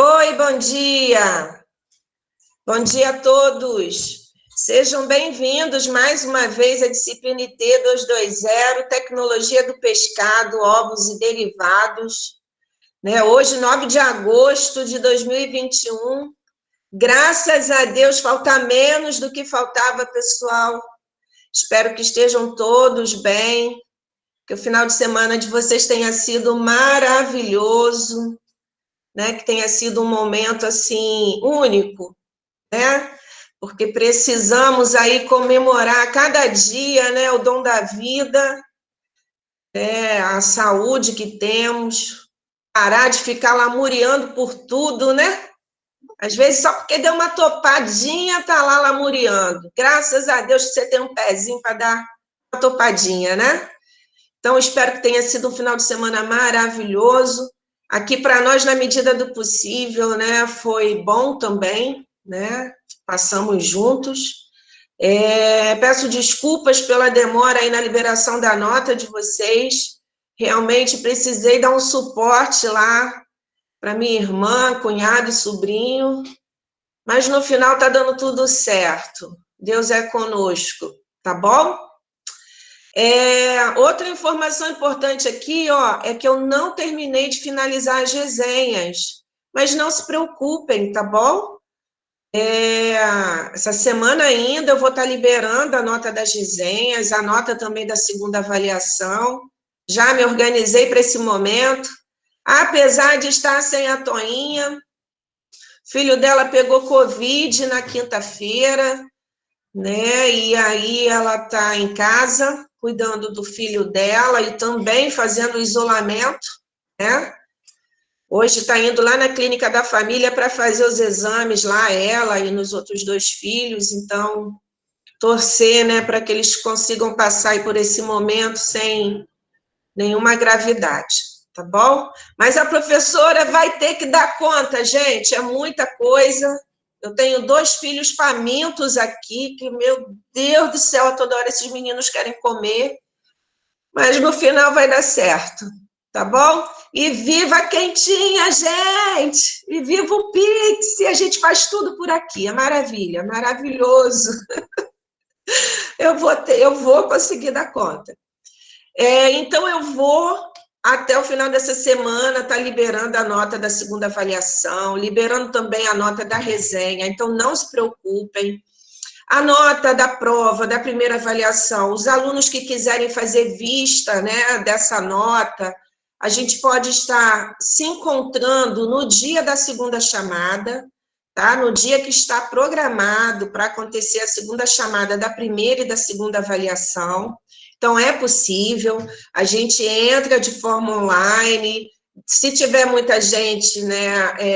Oi, bom dia! Bom dia a todos! Sejam bem-vindos mais uma vez à disciplina IT 220, Tecnologia do Pescado, Ovos e Derivados. Hoje, 9 de agosto de 2021. Graças a Deus, falta menos do que faltava, pessoal. Espero que estejam todos bem, que o final de semana de vocês tenha sido maravilhoso. Que tenha sido um momento, assim, único, porque precisamos aí comemorar cada dia, o dom da vida, a saúde que temos, parar de ficar lamuriando por tudo, Às vezes só porque deu uma topadinha, tá lá lamuriando. Graças a Deus que você tem um pezinho para dar uma topadinha, Então, espero que tenha sido um final de semana maravilhoso. Aqui, para nós, na medida do possível, foi bom também, Passamos juntos. Peço desculpas pela demora aí na liberação da nota de vocês. Realmente precisei dar um suporte lá para minha irmã, cunhado e sobrinho. Mas, no final, está dando tudo certo. Deus é conosco, tá bom? Outra informação importante aqui, é que eu não terminei de finalizar as resenhas, mas não se preocupem, tá bom? Essa semana ainda eu vou estar liberando a nota das resenhas, a nota também da segunda avaliação. Já me organizei para esse momento, apesar de estar sem a Toinha. Filho dela pegou Covid na quinta-feira, E aí ela está em casa, cuidando do filho dela e também fazendo isolamento, Hoje está indo lá na clínica da família para fazer os exames lá, ela e nos outros dois filhos, então torcer, para que eles consigam passar aí por esse momento sem nenhuma gravidade, tá bom? Mas a professora vai ter que dar conta, gente, é muita coisa. Eu tenho dois filhos famintos aqui, que, meu Deus do céu, toda hora esses meninos querem comer, mas no final vai dar certo, tá bom? E viva a quentinha, gente! E viva o Pix! A gente faz tudo por aqui, é maravilha, maravilhoso. Eu vou conseguir dar conta. Então, eu vou, até o final dessa semana, estar liberando a nota da segunda avaliação, liberando também a nota da resenha, então não se preocupem. A nota da prova, da primeira avaliação, os alunos que quiserem fazer vista, dessa nota, a gente pode estar se encontrando no dia da segunda chamada, tá? No dia que está programado para acontecer a segunda chamada da primeira e da segunda avaliação. Então, é possível, a gente entra de forma online, se tiver muita gente,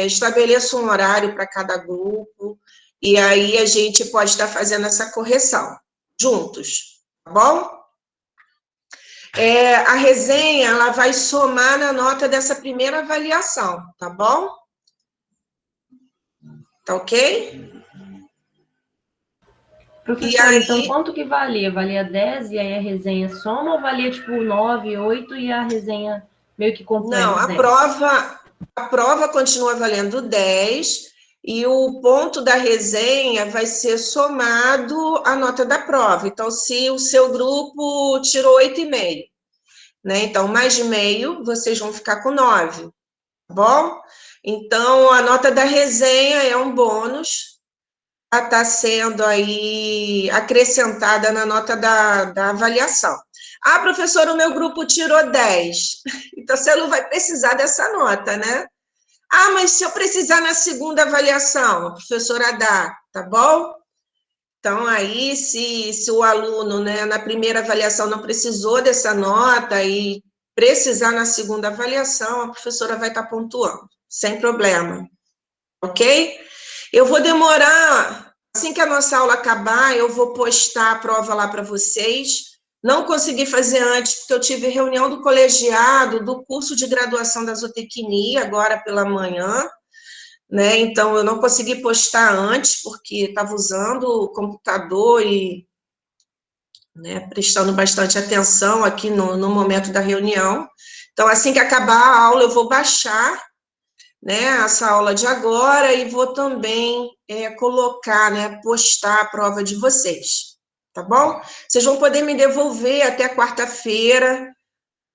estabeleça um horário para cada grupo, e aí a gente pode estar fazendo essa correção, juntos, tá bom? A resenha, ela vai somar na nota dessa primeira avaliação, tá bom? Tá ok? Professora, então quanto que valia? Valia 10 e aí a resenha soma ou valia tipo 9, 8 e a resenha meio que completa? Não, a prova continua valendo 10 e o ponto da resenha vai ser somado à nota da prova. Então, se o seu grupo tirou 8,5, Então, mais de meio, vocês vão ficar com 9, tá bom? Então, a nota da resenha é um bônus, está sendo aí acrescentada na nota da avaliação. Ah, professora, o meu grupo tirou 10. Então, você não vai precisar dessa nota, Ah, mas se eu precisar na segunda avaliação, a professora dá, tá bom? Então, aí, se o aluno, na primeira avaliação não precisou dessa nota e precisar na segunda avaliação, a professora vai estar pontuando, sem problema, ok? Eu vou demorar, assim que a nossa aula acabar, eu vou postar a prova lá para vocês. Não consegui fazer antes, porque eu tive reunião do colegiado do curso de graduação da zootecnia, agora pela manhã, Então, eu não consegui postar antes, porque estava usando o computador e prestando bastante atenção aqui no momento da reunião. Então, assim que acabar a aula, eu vou baixar, né, essa aula de agora e vou também colocar, né, postar a prova de vocês, tá bom? Vocês vão poder me devolver até quarta-feira,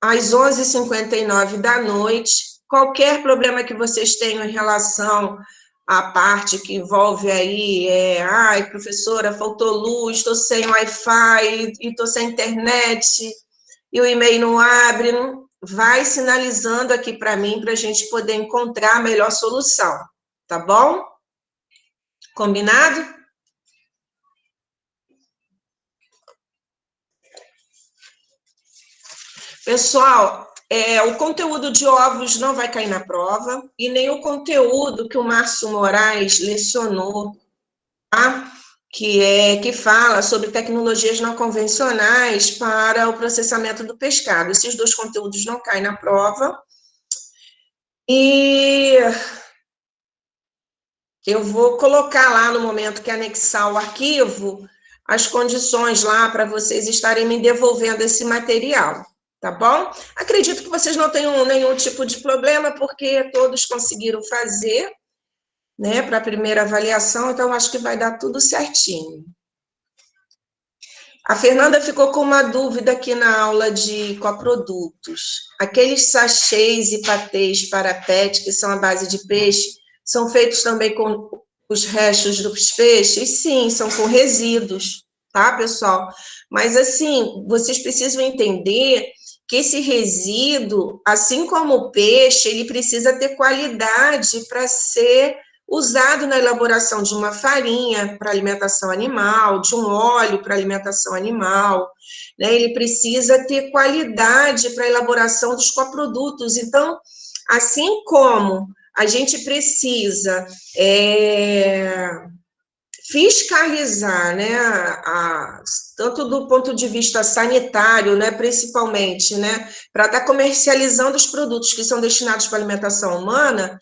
às 11h59 da noite, qualquer problema que vocês tenham em relação à parte que envolve aí, ai, professora, faltou luz, estou sem Wi-Fi, e estou sem internet, e o e-mail não abre, vai sinalizando aqui para mim, para a gente poder encontrar a melhor solução, tá bom? Combinado? Pessoal, o conteúdo de ovos não vai cair na prova, e nem o conteúdo que o Márcio Moraes lecionou, tá? Que fala sobre tecnologias não convencionais para o processamento do pescado. Esses dois conteúdos não caem na prova. E eu vou colocar lá no momento que anexar o arquivo, as condições lá para vocês estarem me devolvendo esse material, tá bom? Acredito que vocês não tenham nenhum tipo de problema, porque todos conseguiram fazer, né, para a primeira avaliação, então acho que vai dar tudo certinho. A Fernanda ficou com uma dúvida aqui na aula de coprodutos. Aqueles sachês e patês para PET, que são à base de peixe, são feitos também com os restos dos peixes? Sim, são com resíduos, tá, pessoal? Mas, assim, vocês precisam entender que esse resíduo, assim como o peixe, ele precisa ter qualidade para ser usado na elaboração de uma farinha para alimentação animal, de um óleo para alimentação animal, né? Ele precisa ter qualidade para a elaboração dos coprodutos. Então, assim como a gente precisa fiscalizar, né, tanto do ponto de vista sanitário, né, principalmente, né, para estar comercializando os produtos que são destinados para alimentação humana,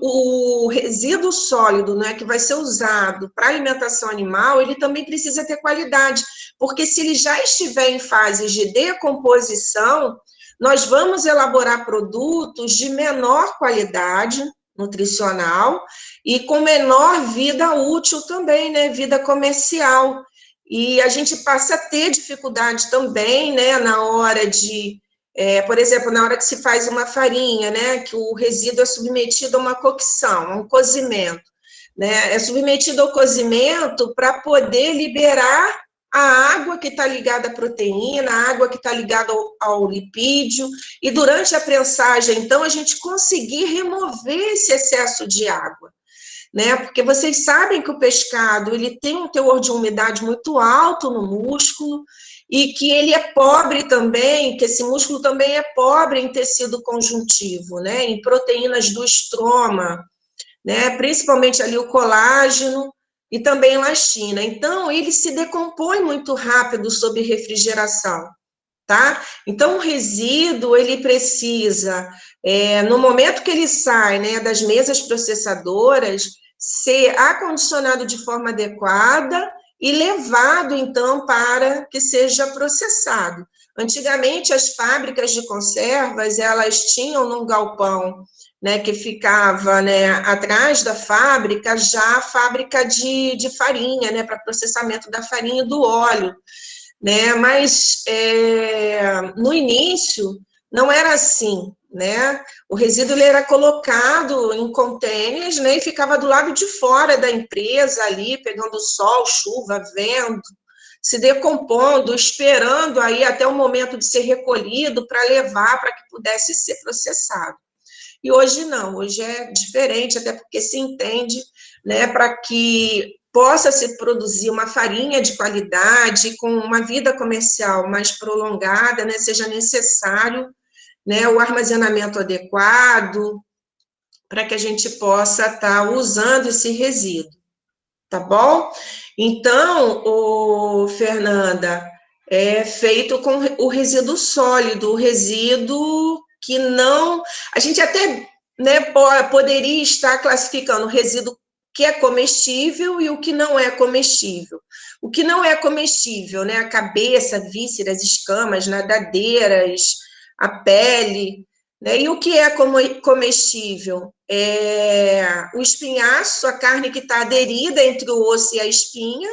o resíduo sólido, né, que vai ser usado para alimentação animal, ele também precisa ter qualidade, porque se ele já estiver em fases de decomposição, nós vamos elaborar produtos de menor qualidade nutricional e com menor vida útil também, né, vida comercial. E a gente passa a ter dificuldade também, né, na hora de, por exemplo, na hora que se faz uma farinha, né, que o resíduo é submetido a uma cocção, a um cozimento, né, é submetido ao cozimento para poder liberar a água que está ligada à proteína, a água que está ligada ao lipídio, e durante a prensagem, então, a gente conseguir remover esse excesso de água, né? Porque vocês sabem que o pescado, ele tem um teor de umidade muito alto no músculo, e que ele é pobre também, que esse músculo também é pobre em tecido conjuntivo, né? Em proteínas do estroma, né? Principalmente ali o colágeno, e também elastina. Então, ele se decompõe muito rápido sob refrigeração, tá? Então, o resíduo, ele precisa, no momento que ele sai, né, das mesas processadoras, ser acondicionado de forma adequada e levado, então, para que seja processado. Antigamente, as fábricas de conservas, elas tinham num galpão, né, que ficava, né, atrás da fábrica, já a fábrica de farinha, né, para processamento da farinha e do óleo, né, mas no início não era assim, né, o resíduo ele era colocado em contêineres, né, e ficava do lado de fora da empresa ali, pegando sol, chuva, vento, se decompondo, esperando aí até o momento de ser recolhido para levar para que pudesse ser processado. E hoje não, hoje é diferente, até porque se entende, né, para que possa se produzir uma farinha de qualidade, com uma vida comercial mais prolongada, né, seja necessário, né, o armazenamento adequado, para que a gente possa estar usando esse resíduo, tá bom? Então, Fernanda, é feito com o resíduo sólido, o resíduo que não... A gente até, né, poderia estar classificando o resíduo que é comestível e o que não é comestível. O que não é comestível, né, a cabeça, vísceras, escamas, nadadeiras, a pele, né? E o que é comestível? O espinhaço, a carne que está aderida entre o osso e a espinha,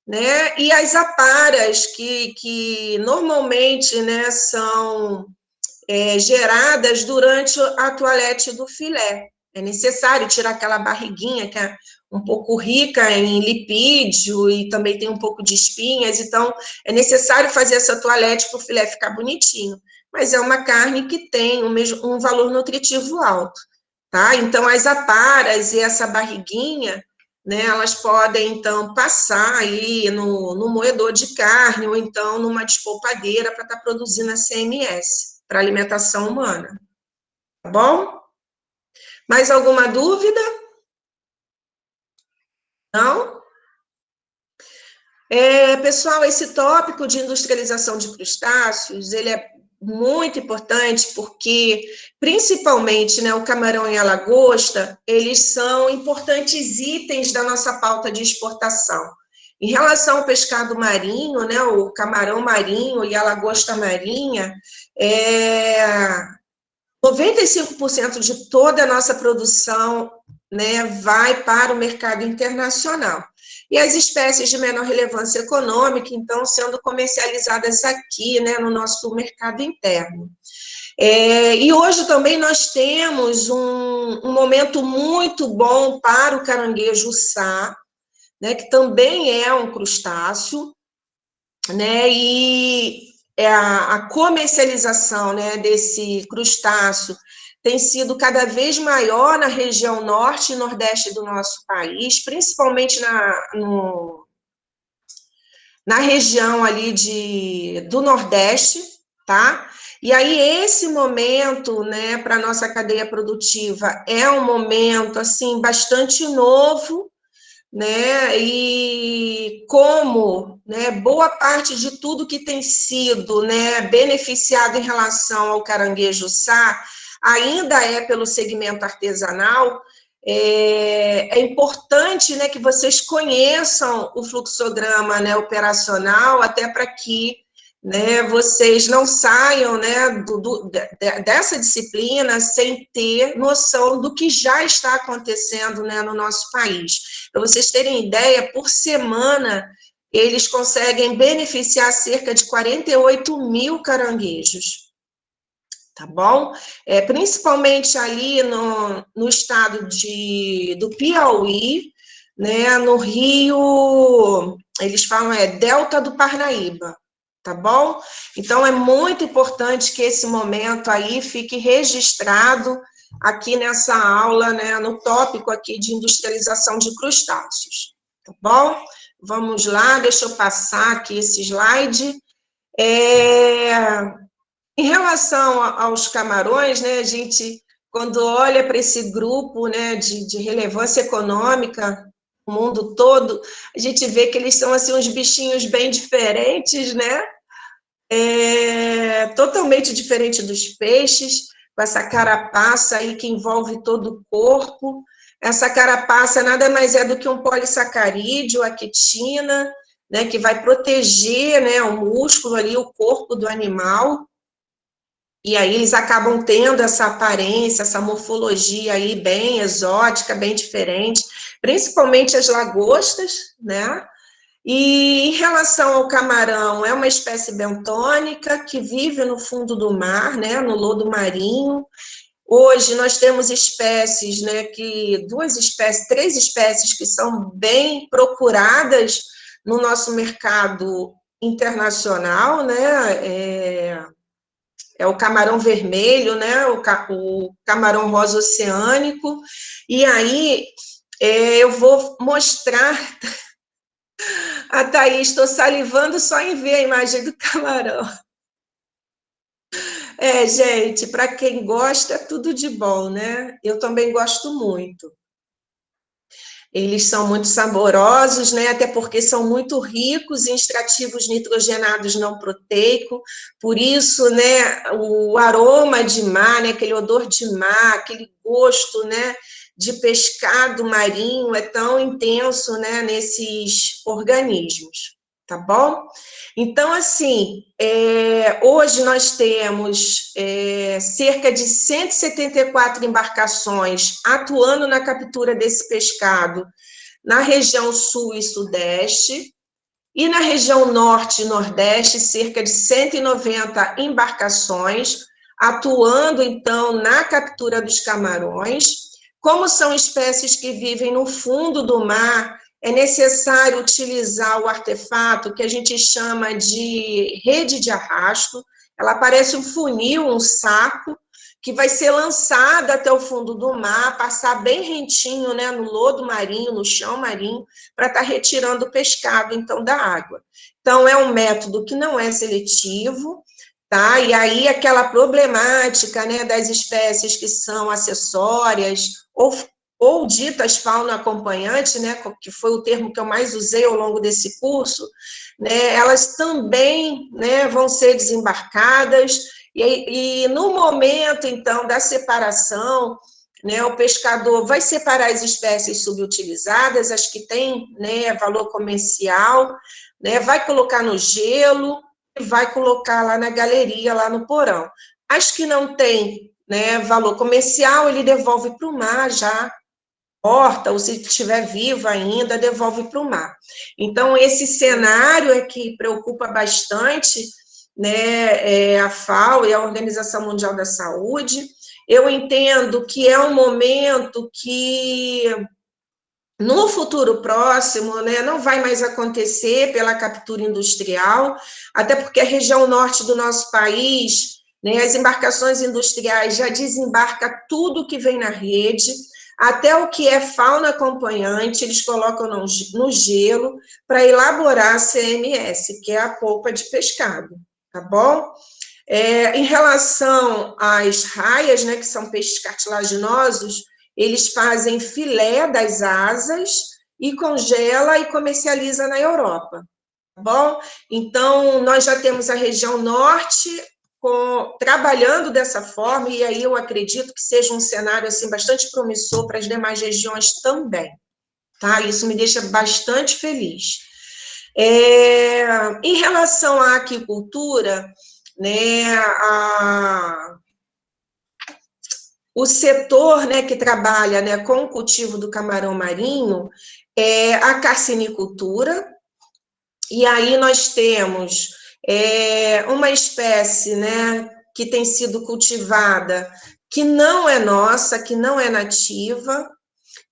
né? E as aparas, que normalmente, né, são geradas durante a toalete do filé. É necessário tirar aquela barriguinha que é um pouco rica em lipídio e também tem um pouco de espinhas, então é necessário fazer essa toalete para o filé ficar bonitinho. Mas é uma carne que tem um valor nutritivo alto, tá? Então as aparas e essa barriguinha, né, elas podem então passar aí no moedor de carne ou então numa despolpadeira para estar produzindo a CMS para alimentação humana. Tá bom? Mais alguma dúvida? Não? Pessoal, esse tópico de industrialização de crustáceos, ele é muito importante porque, principalmente, né, o camarão e a lagosta, eles são importantes itens da nossa pauta de exportação. Em relação ao pescado marinho, né, o camarão marinho e a lagosta marinha, 95% de toda a nossa produção, né, vai para o mercado internacional. E as espécies de menor relevância econômica, então, sendo comercializadas aqui, né, no nosso mercado interno. E hoje também nós temos um momento muito bom para o caranguejo-sá, né, que também é um crustáceo, né, e a comercialização, né, desse crustáceo tem sido cada vez maior na região norte e nordeste do nosso país, principalmente na região ali do nordeste, tá? E aí esse momento, né, para a nossa cadeia produtiva é um momento, assim, bastante novo, né, e como, né, boa parte de tudo que tem sido, né, beneficiado em relação ao caranguejo-sá ainda é pelo segmento artesanal, é importante, né, que vocês conheçam o fluxograma, né, operacional, até para que, né, vocês não saiam, né, dessa disciplina sem ter noção do que já está acontecendo, né, no nosso país. Para vocês terem ideia, por semana, eles conseguem beneficiar cerca de 48 mil caranguejos, tá bom? Principalmente ali no estado do Piauí, né, no Rio, eles falam Delta do Parnaíba, tá bom? Então, é muito importante que esse momento aí fique registrado aqui nessa aula, né, no tópico aqui de industrialização de crustáceos, tá bom? Vamos lá, deixa eu passar aqui esse slide. Em relação aos camarões, né, a gente, quando olha para esse grupo, né, de relevância econômica, no mundo todo, a gente vê que eles são, assim, uns bichinhos bem diferentes, né, totalmente diferente dos peixes, com essa carapaça aí que envolve todo o corpo. Essa carapaça nada mais é do que um polissacarídeo, a quitina, né, que vai proteger, né, o músculo ali, o corpo do animal. E aí eles acabam tendo essa aparência, essa morfologia aí bem exótica, bem diferente, principalmente as lagostas, né? E em relação ao camarão, é uma espécie bentônica que vive no fundo do mar, né, no lodo marinho. Hoje nós temos espécies, né, três espécies que são bem procuradas no nosso mercado internacional, né? É o camarão vermelho, né? O camarão rosa oceânico. E aí eu vou mostrar. A Thaís, estou salivando só em ver a imagem do camarão. Gente, para quem gosta, tudo de bom, né? Eu também gosto muito. Eles são muito saborosos, né? Até porque são muito ricos em extrativos nitrogenados não proteico, por isso, né, o aroma de mar, né, aquele odor de mar, aquele gosto, né, de pescado marinho é tão intenso, né, nesses organismos. tá bom? Então, assim, hoje nós temos cerca de 174 embarcações atuando na captura desse pescado na região sul e sudeste, e na região norte e nordeste, cerca de 190 embarcações atuando, então, na captura dos camarões. Como são espécies que vivem no fundo do mar, é necessário utilizar o artefato que a gente chama de rede de arrasto. Ela parece um funil, um saco, que vai ser lançada até o fundo do mar, passar bem rentinho, né, no lodo marinho, no chão marinho, para estar retirando o pescado, então, da água. Então, é um método que não é seletivo, tá? E aí, aquela problemática, né, das espécies que são acessórias, ou ditas fauna acompanhante, né, que foi o termo que eu mais usei ao longo desse curso, né, elas também, né, vão ser desembarcadas, e no momento, então, da separação, né, o pescador vai separar as espécies subutilizadas, as que têm, né, valor comercial, né, vai colocar no gelo, e vai colocar lá na galeria, lá no porão. As que não têm, né, valor comercial, ele devolve para o mar já, morta, ou se estiver viva ainda, devolve para o mar. Então, esse cenário é que preocupa bastante, né, a FAO e a Organização Mundial da Saúde. Eu entendo que é um momento que, no futuro próximo, né, não vai mais acontecer pela captura industrial, até porque a região norte do nosso país, né, as embarcações industriais já desembarcam tudo que vem na rede, até o que é fauna acompanhante, eles colocam no gelo para elaborar a CMS, que é a polpa de pescado, tá bom? Em relação às raias, né, que são peixes cartilaginosos, eles fazem filé das asas e congela e comercializa na Europa, tá bom? Então, nós já temos a região norte trabalhando dessa forma, e aí eu acredito que seja um cenário assim, bastante promissor para as demais regiões também, tá? Isso me deixa bastante feliz. Em relação à aquicultura, né, o setor, né, que trabalha, né, com o cultivo do camarão marinho é a carcinicultura, e aí nós temos uma espécie, né, que tem sido cultivada, que não é nossa, que não é nativa,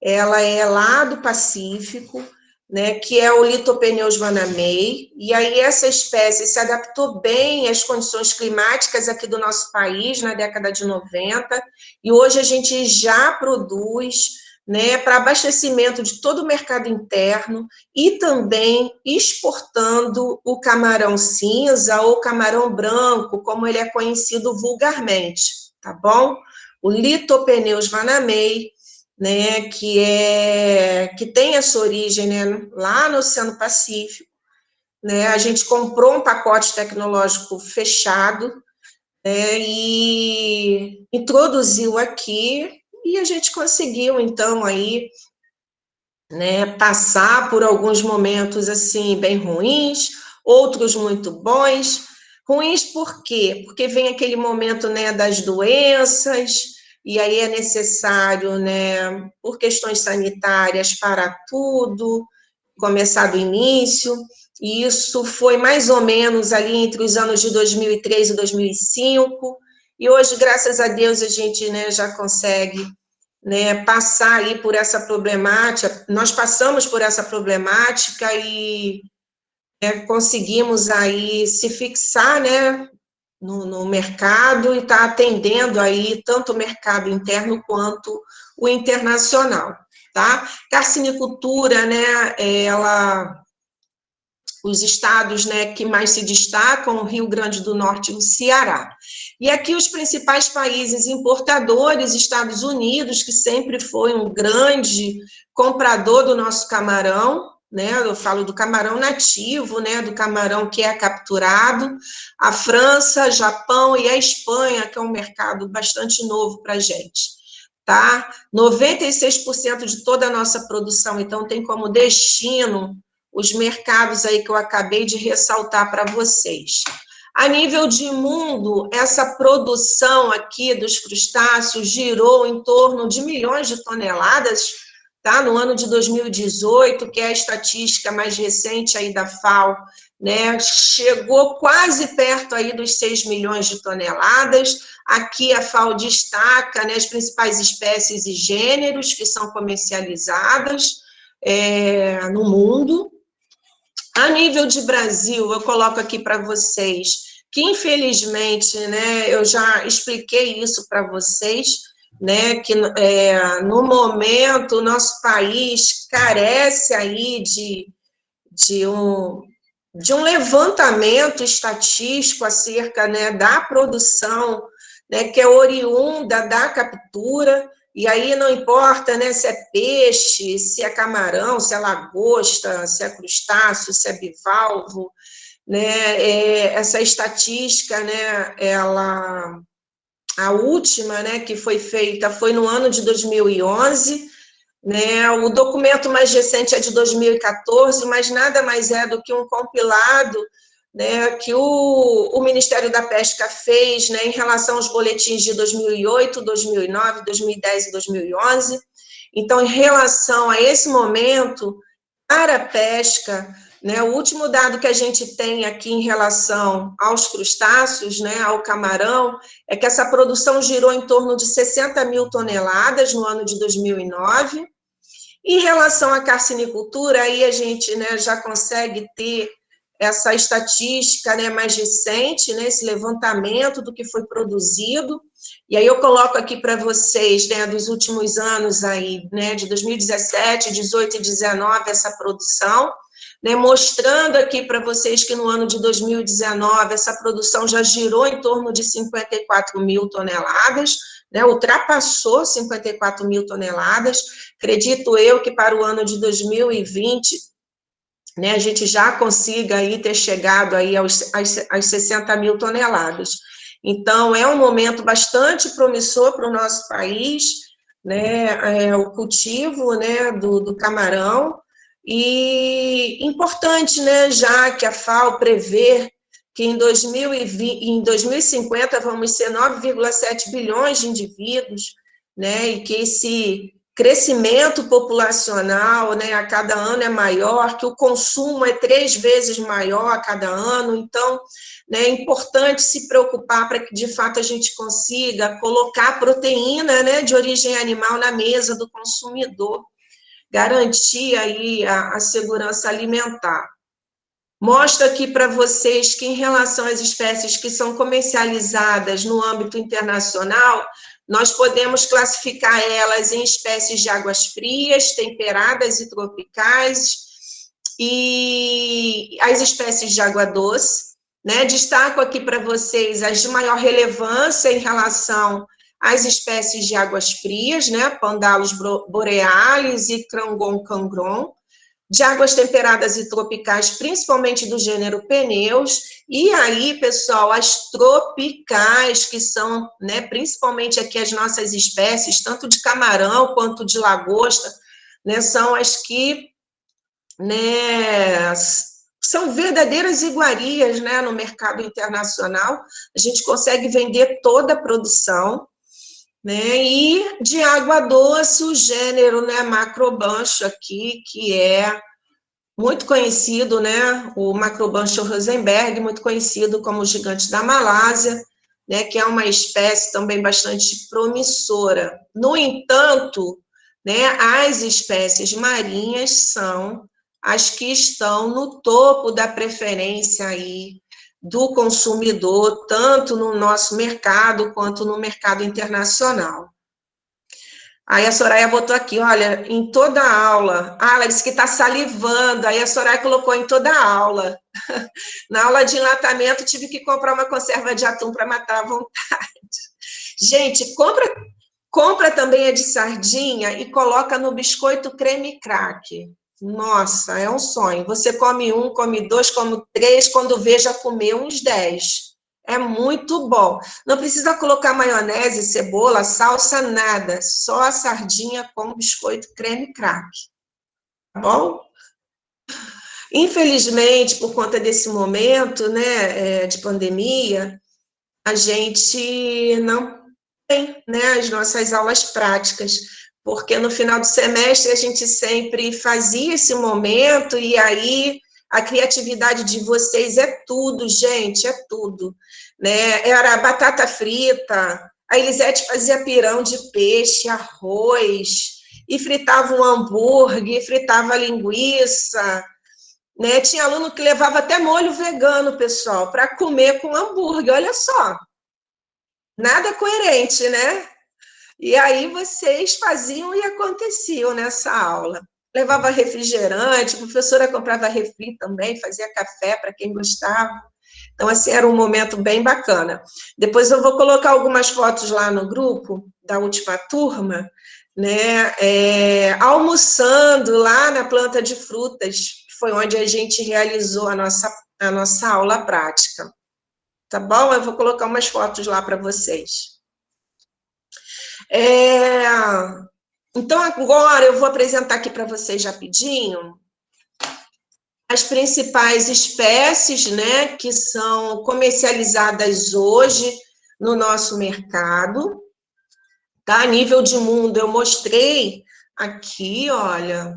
ela é lá do Pacífico, né, que é o Lithopeneus vanamei, e aí essa espécie se adaptou bem às condições climáticas aqui do nosso país, na década de 90, e hoje a gente já produz, né, para abastecimento de todo o mercado interno e também exportando o camarão cinza ou camarão branco, como ele é conhecido vulgarmente, tá bom? O Lithopeneus vanamei, né, que tem a sua origem, né, lá no Oceano Pacífico, né, a gente comprou um pacote tecnológico fechado, né, e introduziu aqui, e a gente conseguiu, então, aí, né, passar por alguns momentos, assim, bem ruins, outros muito bons. Ruins por quê? Porque vem aquele momento, né, das doenças, e aí é necessário, né, por questões sanitárias, parar tudo, começar do início, e isso foi mais ou menos ali entre os anos de 2003 e 2005, e hoje, graças a Deus, a gente, né, já consegue, né, passar aí por essa problemática, nós passamos por essa problemática e conseguimos aí se fixar, né, no mercado e está atendendo aí tanto o mercado interno quanto o internacional, tá? Carcinicultura, né, os estados, né, que mais se destacam, o Rio Grande do Norte e o Ceará. E aqui os principais países importadores, Estados Unidos, que sempre foi um grande comprador do nosso camarão, né, eu falo do camarão nativo, né, do camarão que é capturado, a França, Japão e a Espanha, que é um mercado bastante novo para a gente, tá? 96% de toda a nossa produção, então, tem como destino os mercados aí que eu acabei de ressaltar para vocês. A nível de mundo, essa produção aqui dos crustáceos girou em torno de milhões de toneladas, tá? No ano de 2018, que é a estatística mais recente aí da FAO, né? Chegou quase perto aí dos 6 milhões de toneladas. Aqui a FAO destaca, né, as principais espécies e gêneros que são comercializadas no mundo. A nível de Brasil, eu coloco aqui para vocês que, infelizmente, né, eu já expliquei isso para vocês, né, que no momento o nosso país carece aí de um levantamento estatístico acerca, né, da produção, né, que é oriunda da captura. E aí não importa, né, se é peixe, se é camarão, se é lagosta, se é crustáceo, se é bivalvo, né, essa estatística, né, a última, né, que foi feita foi no ano de 2011, né, o documento mais recente é de 2014, mas nada mais é do que um compilado, né, que o Ministério da Pesca fez, né, em relação aos boletins de 2008, 2009, 2010 e 2011. Então, em relação a esse momento, para a pesca, né, o último dado que a gente tem aqui em relação aos crustáceos, né, ao camarão, é que essa produção girou em torno de 60 mil toneladas no ano de 2009. Em relação à carcinicultura, aí a gente, né, já consegue ter essa estatística, né, mais recente, né, esse levantamento do que foi produzido, e aí eu coloco aqui para vocês, né, dos últimos anos aí, né, de 2017, 18 e 19, essa produção, né, mostrando aqui para vocês que no ano de 2019 essa produção já girou em torno de 54 mil toneladas, né, ultrapassou 54 mil toneladas. Acredito eu que para o ano de 2020, né, a gente já consiga aí ter chegado aí às 60 mil toneladas. Então, é um momento bastante promissor para o nosso país, né, o cultivo, né, do camarão, e importante, né, já que a FAO prevê que em 2050 vamos ser 9,7 bilhões de indivíduos, né, e que esse crescimento populacional, né, a cada ano é maior, que o consumo é 3 vezes maior a cada ano. Então, né, é importante se preocupar para que, de fato, a gente consiga colocar proteína, né, de origem animal na mesa do consumidor, garantir aí a segurança alimentar. Mostro aqui para vocês que, em relação às espécies que são comercializadas no âmbito internacional, nós podemos classificar elas em espécies de águas frias, temperadas e tropicais, e as espécies de água doce, né? Destaco aqui para vocês as de maior relevância em relação às espécies de águas frias, né? Pandalus borealis e Crangon cangron, de águas temperadas e tropicais, principalmente do gênero Peneus, e aí, pessoal, as tropicais, que são, né, principalmente aqui as nossas espécies, tanto de camarão quanto de lagosta, né, são as que, né, são verdadeiras iguarias, né, no mercado internacional. A gente consegue vender toda a produção, né, e de água doce, o gênero, né, macrobancho aqui, que é muito conhecido, né, o macrobancho rosenberg, muito conhecido como o gigante da Malásia, né, que é uma espécie também bastante promissora. No entanto, né, as espécies marinhas são as que estão no topo da preferência aí do consumidor, tanto no nosso mercado quanto no mercado internacional. Aí a Soraya botou aqui, olha, em toda a aula. Ah, ela disse que está salivando. Aí a Soraya colocou em toda a aula. Na aula de enlatamento, tive que comprar uma conserva de atum para matar à vontade. Gente, compra também a de sardinha e coloca no biscoito creme crack. Nossa, é um sonho. Você come um, come dois, come três, quando vê já comeu uns 10. É muito bom. Não precisa colocar maionese, cebola, salsa, nada. Só a sardinha com biscoito creme crack. Tá bom? Infelizmente, por conta desse momento, né, de pandemia, a gente não tem, né, as nossas aulas práticas, porque no final do semestre a gente sempre fazia esse momento, e aí a criatividade de vocês é tudo, gente, é tudo, né? Era batata frita, a Elisete fazia pirão de peixe, arroz, e fritava um hambúrguer, fritava linguiça, né? Tinha aluno que levava até molho vegano, pessoal, para comer com hambúrguer, olha só. Nada coerente, né? E aí vocês faziam e aconteciam nessa aula. Levava refrigerante, a professora comprava refri também, fazia café para quem gostava. Então, assim, era um momento bem bacana. Depois eu vou colocar algumas fotos lá no grupo da última turma, né? Almoçando lá na planta de frutas, que foi onde a gente realizou a nossa aula prática. Tá bom? Eu vou colocar umas fotos lá para vocês. Então, agora eu vou apresentar aqui para vocês rapidinho as principais espécies, né, que são comercializadas hoje no nosso mercado. Tá? A nível de mundo, eu mostrei aqui, olha,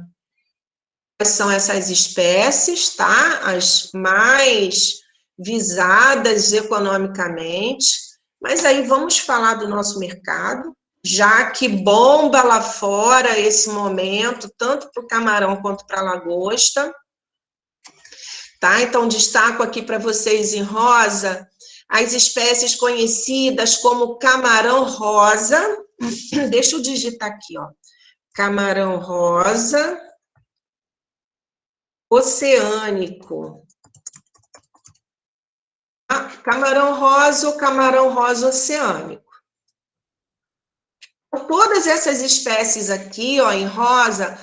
quais são essas espécies, tá? As mais visadas economicamente. Mas aí vamos falar do nosso mercado, já que bomba lá fora esse momento, tanto para o camarão quanto para a lagosta. Tá? Então, destaco aqui para vocês em rosa as espécies conhecidas como camarão rosa. Deixa eu digitar aqui, ó. Camarão rosa oceânico. Camarão rosa ou camarão rosa oceânico. Todas essas espécies aqui, ó, em rosa,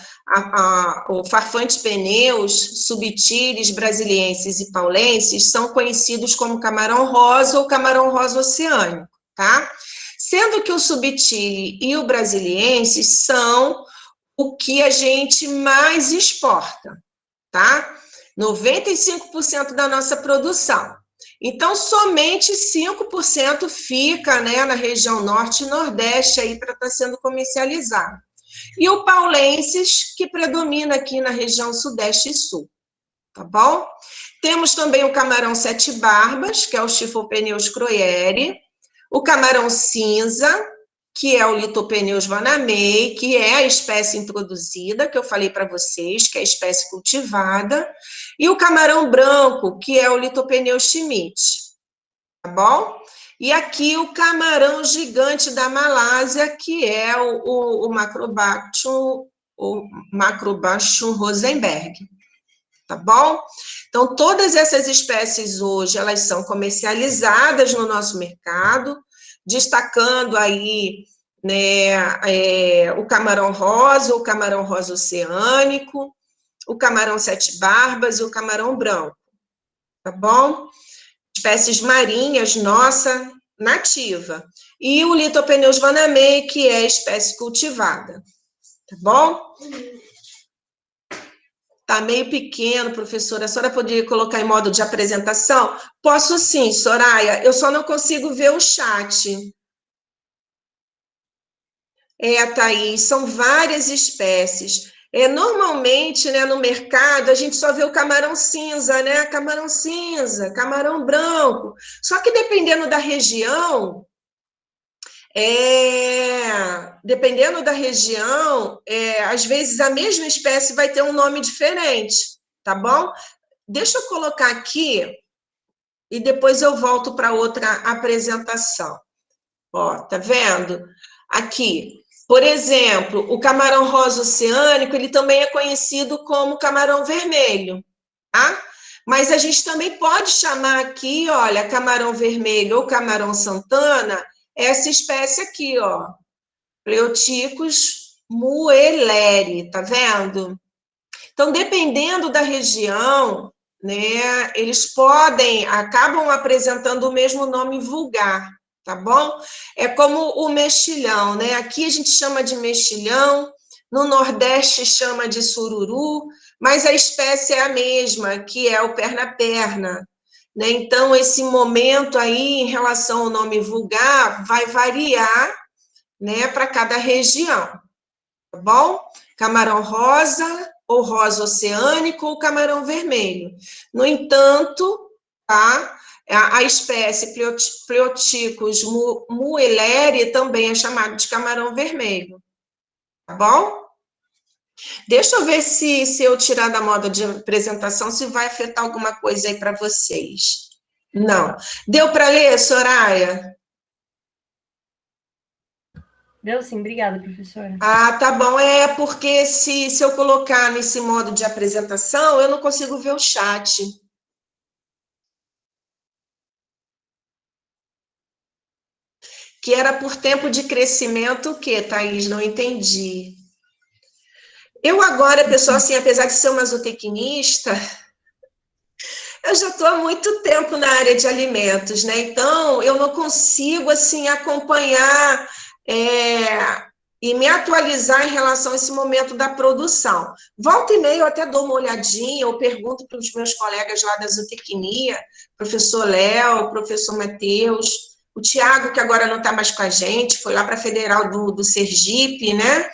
o farfante pneus, subtilis brasiliensis e paulensis são conhecidos como camarão rosa ou camarão rosa oceânico, tá? Sendo que o subtile e o brasiliensis são o que a gente mais exporta, tá? 95% da nossa produção. Então, somente 5% fica, né, na região norte e nordeste aí para estar sendo comercializado. E o paulensis, que predomina aqui na região sudeste e sul, tá bom? Temos também o camarão sete barbas, que é o Schiphopneus croyeri, o camarão cinza, que é o Lithopeneus vanamei, que é a espécie introduzida, que eu falei para vocês, que é a espécie cultivada, e o camarão branco, que é o Lithopeneus schmidt, tá bom? E aqui o camarão gigante da Malásia, que é o Macrobactium rosenberg, tá bom? Então, todas essas espécies hoje, elas são comercializadas no nosso mercado, destacando aí, né, o camarão rosa oceânico, o camarão sete barbas e o camarão branco, tá bom? Espécies marinhas, nossa, nativa. E o Lithopeneus vanamei, que é a espécie cultivada, tá bom? Tá meio pequeno, professora. A senhora poderia colocar em modo de apresentação? Posso sim, Soraya. Eu só não consigo ver o chat. Thaís, são várias espécies. Normalmente, né, no mercado, a gente só vê o camarão cinza, né? Camarão cinza, camarão branco. Só que dependendo da região, às vezes a mesma espécie vai ter um nome diferente, tá bom? Deixa eu colocar aqui e depois eu volto para outra apresentação. Ó, tá vendo? Aqui, por exemplo, o camarão rosa oceânico, ele também é conhecido como camarão vermelho, tá? Mas a gente também pode chamar aqui, olha, camarão vermelho ou camarão Santana, essa espécie aqui, ó, Pleoticus muelleri, tá vendo? Então, dependendo da região, né, eles acabam apresentando o mesmo nome vulgar, tá bom? É como o mexilhão, né? Aqui a gente chama de mexilhão, no Nordeste chama de sururu, mas a espécie é a mesma, que é o perna-perna, né? Então, esse momento aí, em relação ao nome vulgar, vai variar, né, para cada região, tá bom? Camarão rosa, ou rosa oceânico, ou camarão vermelho. No entanto, tá? A espécie Pleoticus muelleri também é chamado de camarão vermelho, tá bom? Deixa eu ver se eu tirar da moda de apresentação, se vai afetar alguma coisa aí para vocês. Não. Deu para ler, Soraya? Deu sim, obrigada, professora. Ah, tá bom. É porque se eu colocar nesse modo de apresentação, eu não consigo ver o chat. Que era por tempo de crescimento o quê, Thaís? Não entendi. Eu agora, pessoal, assim, apesar de ser uma zootecnista, eu já estou há muito tempo na área de alimentos, né? Então, eu não consigo, assim, acompanhar e me atualizar em relação a esse momento da produção. Volta e meia eu até dou uma olhadinha, eu pergunto para os meus colegas lá da zootecnia, professor Léo, professor Matheus, o Tiago, que agora não está mais com a gente, foi lá para a Federal do Sergipe, né?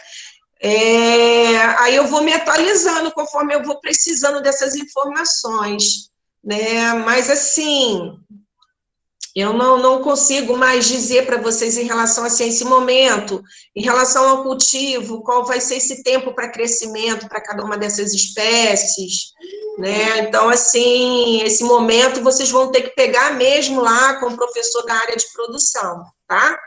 Aí eu vou me atualizando conforme eu vou precisando dessas informações, né? Mas, assim, eu não consigo mais dizer para vocês em relação assim, a esse momento, em relação ao cultivo, qual vai ser esse tempo para crescimento para cada uma dessas espécies, né? Então, assim, esse momento vocês vão ter que pegar mesmo lá com o professor da área de produção, tá?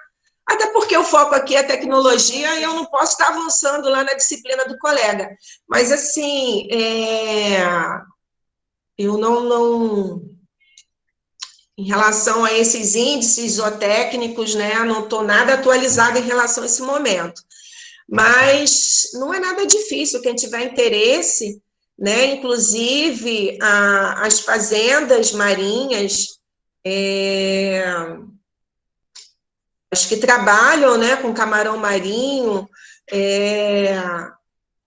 Até porque o foco aqui é tecnologia e eu não posso estar avançando lá na disciplina do colega. Mas, assim, eu não em relação a esses índices zootécnicos, né, não estou nada atualizada em relação a esse momento. Mas não é nada difícil, quem tiver interesse, né, inclusive as fazendas marinhas, as que trabalham, né, com camarão marinho,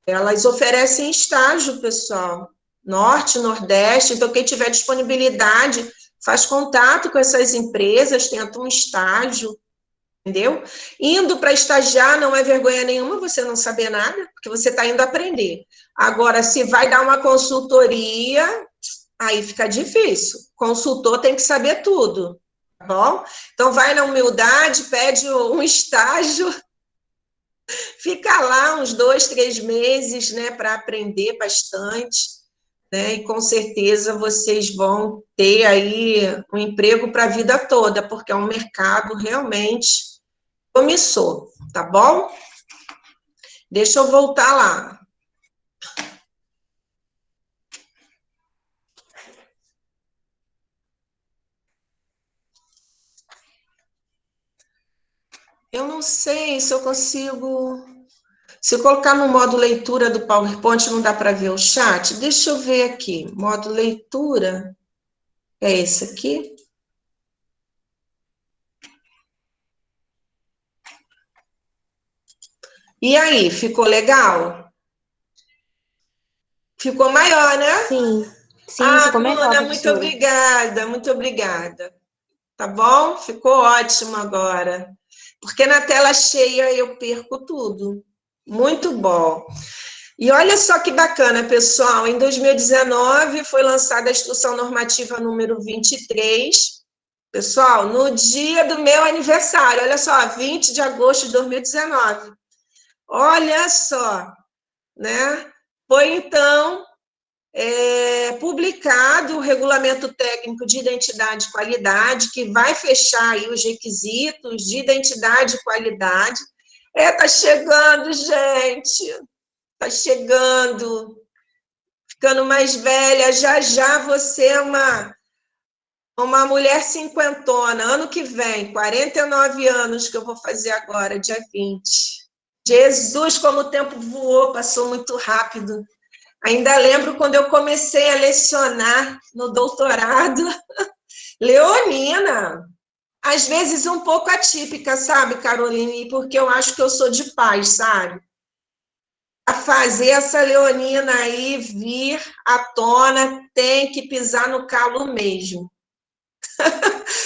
elas oferecem estágio, pessoal, norte, nordeste, então quem tiver disponibilidade, faz contato com essas empresas, tenta um estágio, entendeu? Indo para estagiar não é vergonha nenhuma você não saber nada, porque você está indo aprender. Agora, se vai dar uma consultoria, aí fica difícil. Consultor tem que saber tudo, tá bom? Então, vai na humildade, pede um estágio, fica lá uns 2, 3 meses, né, para aprender bastante, né, e com certeza vocês vão ter aí um emprego para a vida toda, porque é um mercado realmente promissor, tá bom? Deixa eu voltar lá. Eu não sei se eu consigo... Se eu colocar no modo leitura do PowerPoint, não dá para ver o chat? Deixa eu ver aqui. Modo leitura. É esse aqui? E aí, ficou legal? Ficou maior, né? Sim, ficou melhor, Bruna, muito professora. obrigada, muito obrigada. Tá bom? Ficou ótimo agora. Porque na tela cheia eu perco tudo. Muito bom. E olha só que bacana, pessoal. Em 2019 foi lançada a Instrução Normativa número 23. Pessoal, no dia do meu aniversário, olha só, 20 de agosto de 2019. Olha só, né? Foi então publicado o Regulamento Técnico de Identidade e Qualidade, que vai fechar aí os requisitos de identidade e qualidade. Tá chegando, gente, tá chegando, ficando mais velha, já você é uma mulher cinquentona, ano que vem, 49 anos que eu vou fazer agora, dia 20. Jesus, como o tempo voou, passou muito rápido. Ainda lembro quando eu comecei a lecionar no doutorado, leonina, às vezes um pouco atípica, sabe, Caroline? Porque eu acho que eu sou de paz, sabe? a fazer essa leonina aí vir à tona, tem que pisar no calo mesmo.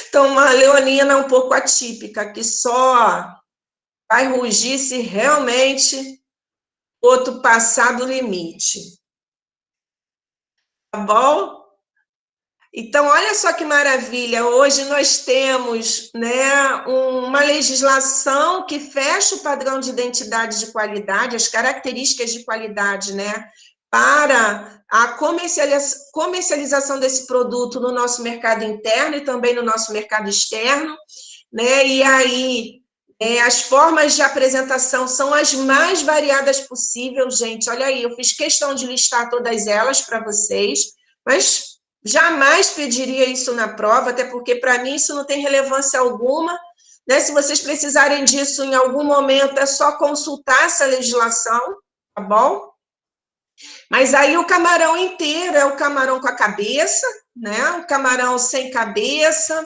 Então, uma leonina um pouco atípica, que só vai rugir se realmente outro passar do limite. Tá bom? Então, olha só que maravilha, hoje nós temos, né, uma legislação que fecha o padrão de identidade de qualidade, as características de qualidade, né, para a comercialização desse produto no nosso mercado interno e também no nosso mercado externo, né, e aí as formas de apresentação são as mais variadas possível, gente, olha aí, eu fiz questão de listar todas elas para vocês, mas jamais pediria isso na prova, até porque, para mim, isso não tem relevância alguma, né? Se vocês precisarem disso em algum momento, é só consultar essa legislação, tá bom? Mas aí o camarão inteiro é o camarão com a cabeça, né? O camarão sem cabeça,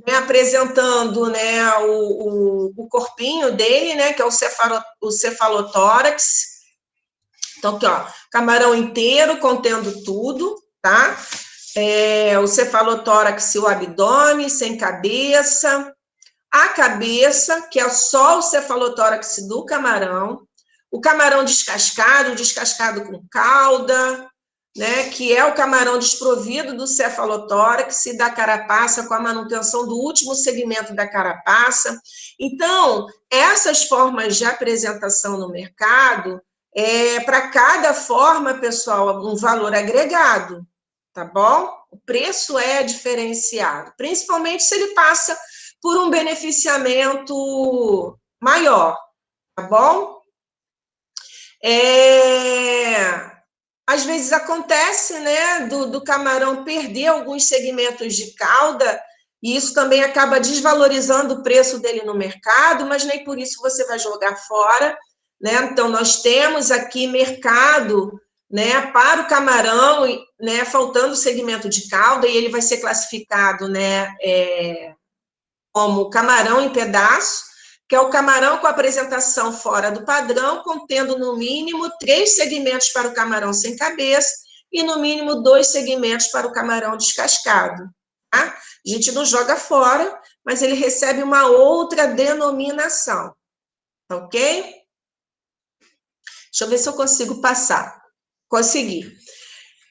né? Apresentando, né, o corpinho dele, né? Que é o cefalotórax. Então, aqui, ó, camarão inteiro contendo tudo, tá? O cefalotórax e o abdômen, sem cabeça, a cabeça, que é só o cefalotórax do camarão, o camarão descascado com cauda, né, que é o camarão desprovido do cefalotórax e da carapaça, com a manutenção do último segmento da carapaça. Então, essas formas de apresentação no mercado, para cada forma, pessoal, um valor agregado, tá bom? O preço é diferenciado, principalmente se ele passa por um beneficiamento maior, tá bom? Às vezes acontece, né, do camarão perder alguns segmentos de cauda, e isso também acaba desvalorizando o preço dele no mercado, mas nem por isso você vai jogar fora, né? Então, nós temos aqui mercado, né, para o camarão, né, faltando segmento de cauda, e ele vai ser classificado, né, como camarão em pedaço, que é o camarão com apresentação fora do padrão, contendo no mínimo 3 segmentos para o camarão sem cabeça e no mínimo 2 segmentos para o camarão descascado. Tá? A gente não joga fora, mas ele recebe uma outra denominação. Ok? Deixa eu ver se eu consigo passar. Consegui.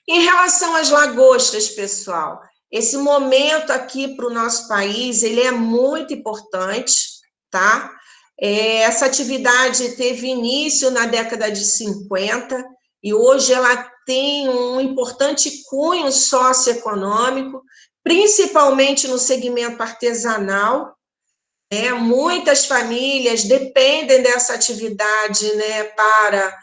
Em relação às lagostas, pessoal, esse momento aqui para o nosso país, ele é muito importante, tá? Essa atividade teve início na década de 50 e hoje ela tem um importante cunho socioeconômico, principalmente no segmento artesanal, né? Muitas famílias dependem dessa atividade, né, para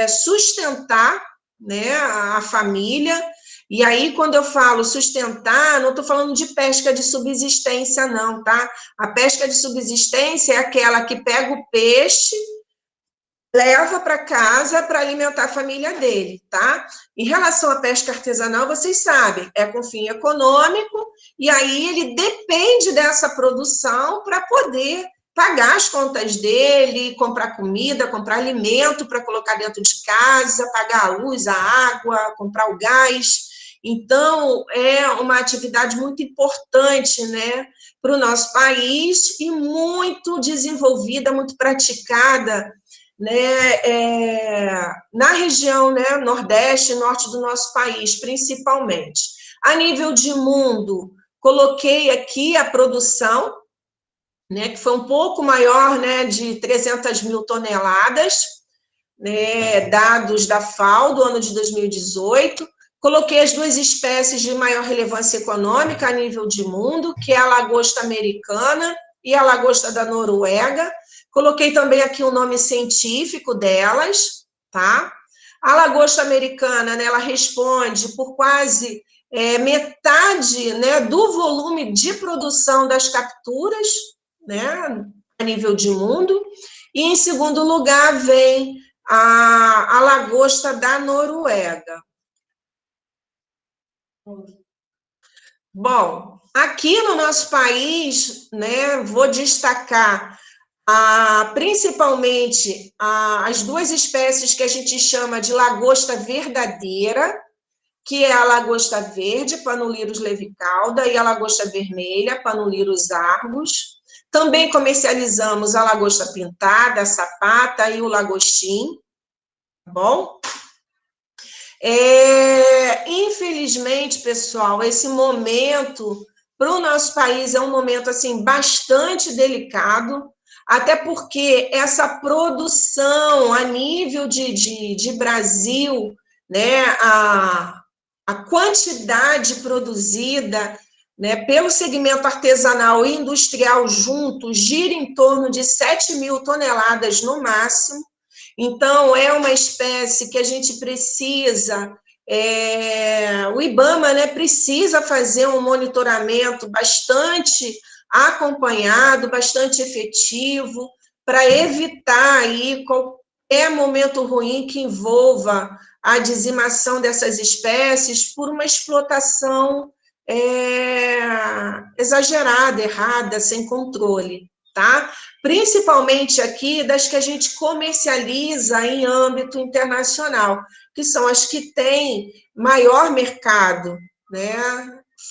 sustentar, né, a família. E aí, quando eu falo sustentar, não estou falando de pesca de subsistência, não, tá? A pesca de subsistência é aquela que pega o peixe, leva para casa para alimentar a família dele, tá? Em relação à pesca artesanal, vocês sabem, é com fim econômico, e aí ele depende dessa produção para poder pagar as contas dele, comprar comida, comprar alimento para colocar dentro de casa, pagar a luz, a água, comprar o gás. Então, é uma atividade muito importante, né, para o nosso país e muito desenvolvida, muito praticada, né, na região, né, nordeste e norte do nosso país, principalmente. A nível de mundo, coloquei aqui a produção, né, que foi um pouco maior, né, de 300 mil toneladas, né, dados da FAO do ano de 2018. Coloquei as 2 espécies de maior relevância econômica a nível de mundo, que é a lagosta americana e a lagosta da Noruega. Coloquei também aqui o nome científico delas, tá? A lagosta americana, né, ela responde por quase metade, né, do volume de produção das capturas, né, a nível de mundo. E, em segundo lugar, vem a lagosta da Noruega. Bom, aqui no nosso país, né, vou destacar principalmente as duas espécies que a gente chama de lagosta verdadeira, que é a lagosta verde, Panulirus levicauda, e a lagosta vermelha, Panulirus argus. Também comercializamos a lagosta pintada, a sapata e o lagostim, tá bom? Infelizmente, pessoal, esse momento para o nosso país é um momento assim bastante delicado, até porque essa produção a nível de Brasil, né, a quantidade produzida, né, pelo segmento artesanal e industrial juntos gira em torno de 7.000 toneladas no máximo. Então, é uma espécie que a gente precisa, o IBAMA, né, precisa fazer um monitoramento bastante acompanhado, bastante efetivo, para evitar aí qualquer momento ruim que envolva a dizimação dessas espécies por uma explotação exagerada, errada, sem controle, tá? Principalmente aqui das que a gente comercializa em âmbito internacional, que são as que têm maior mercado, né,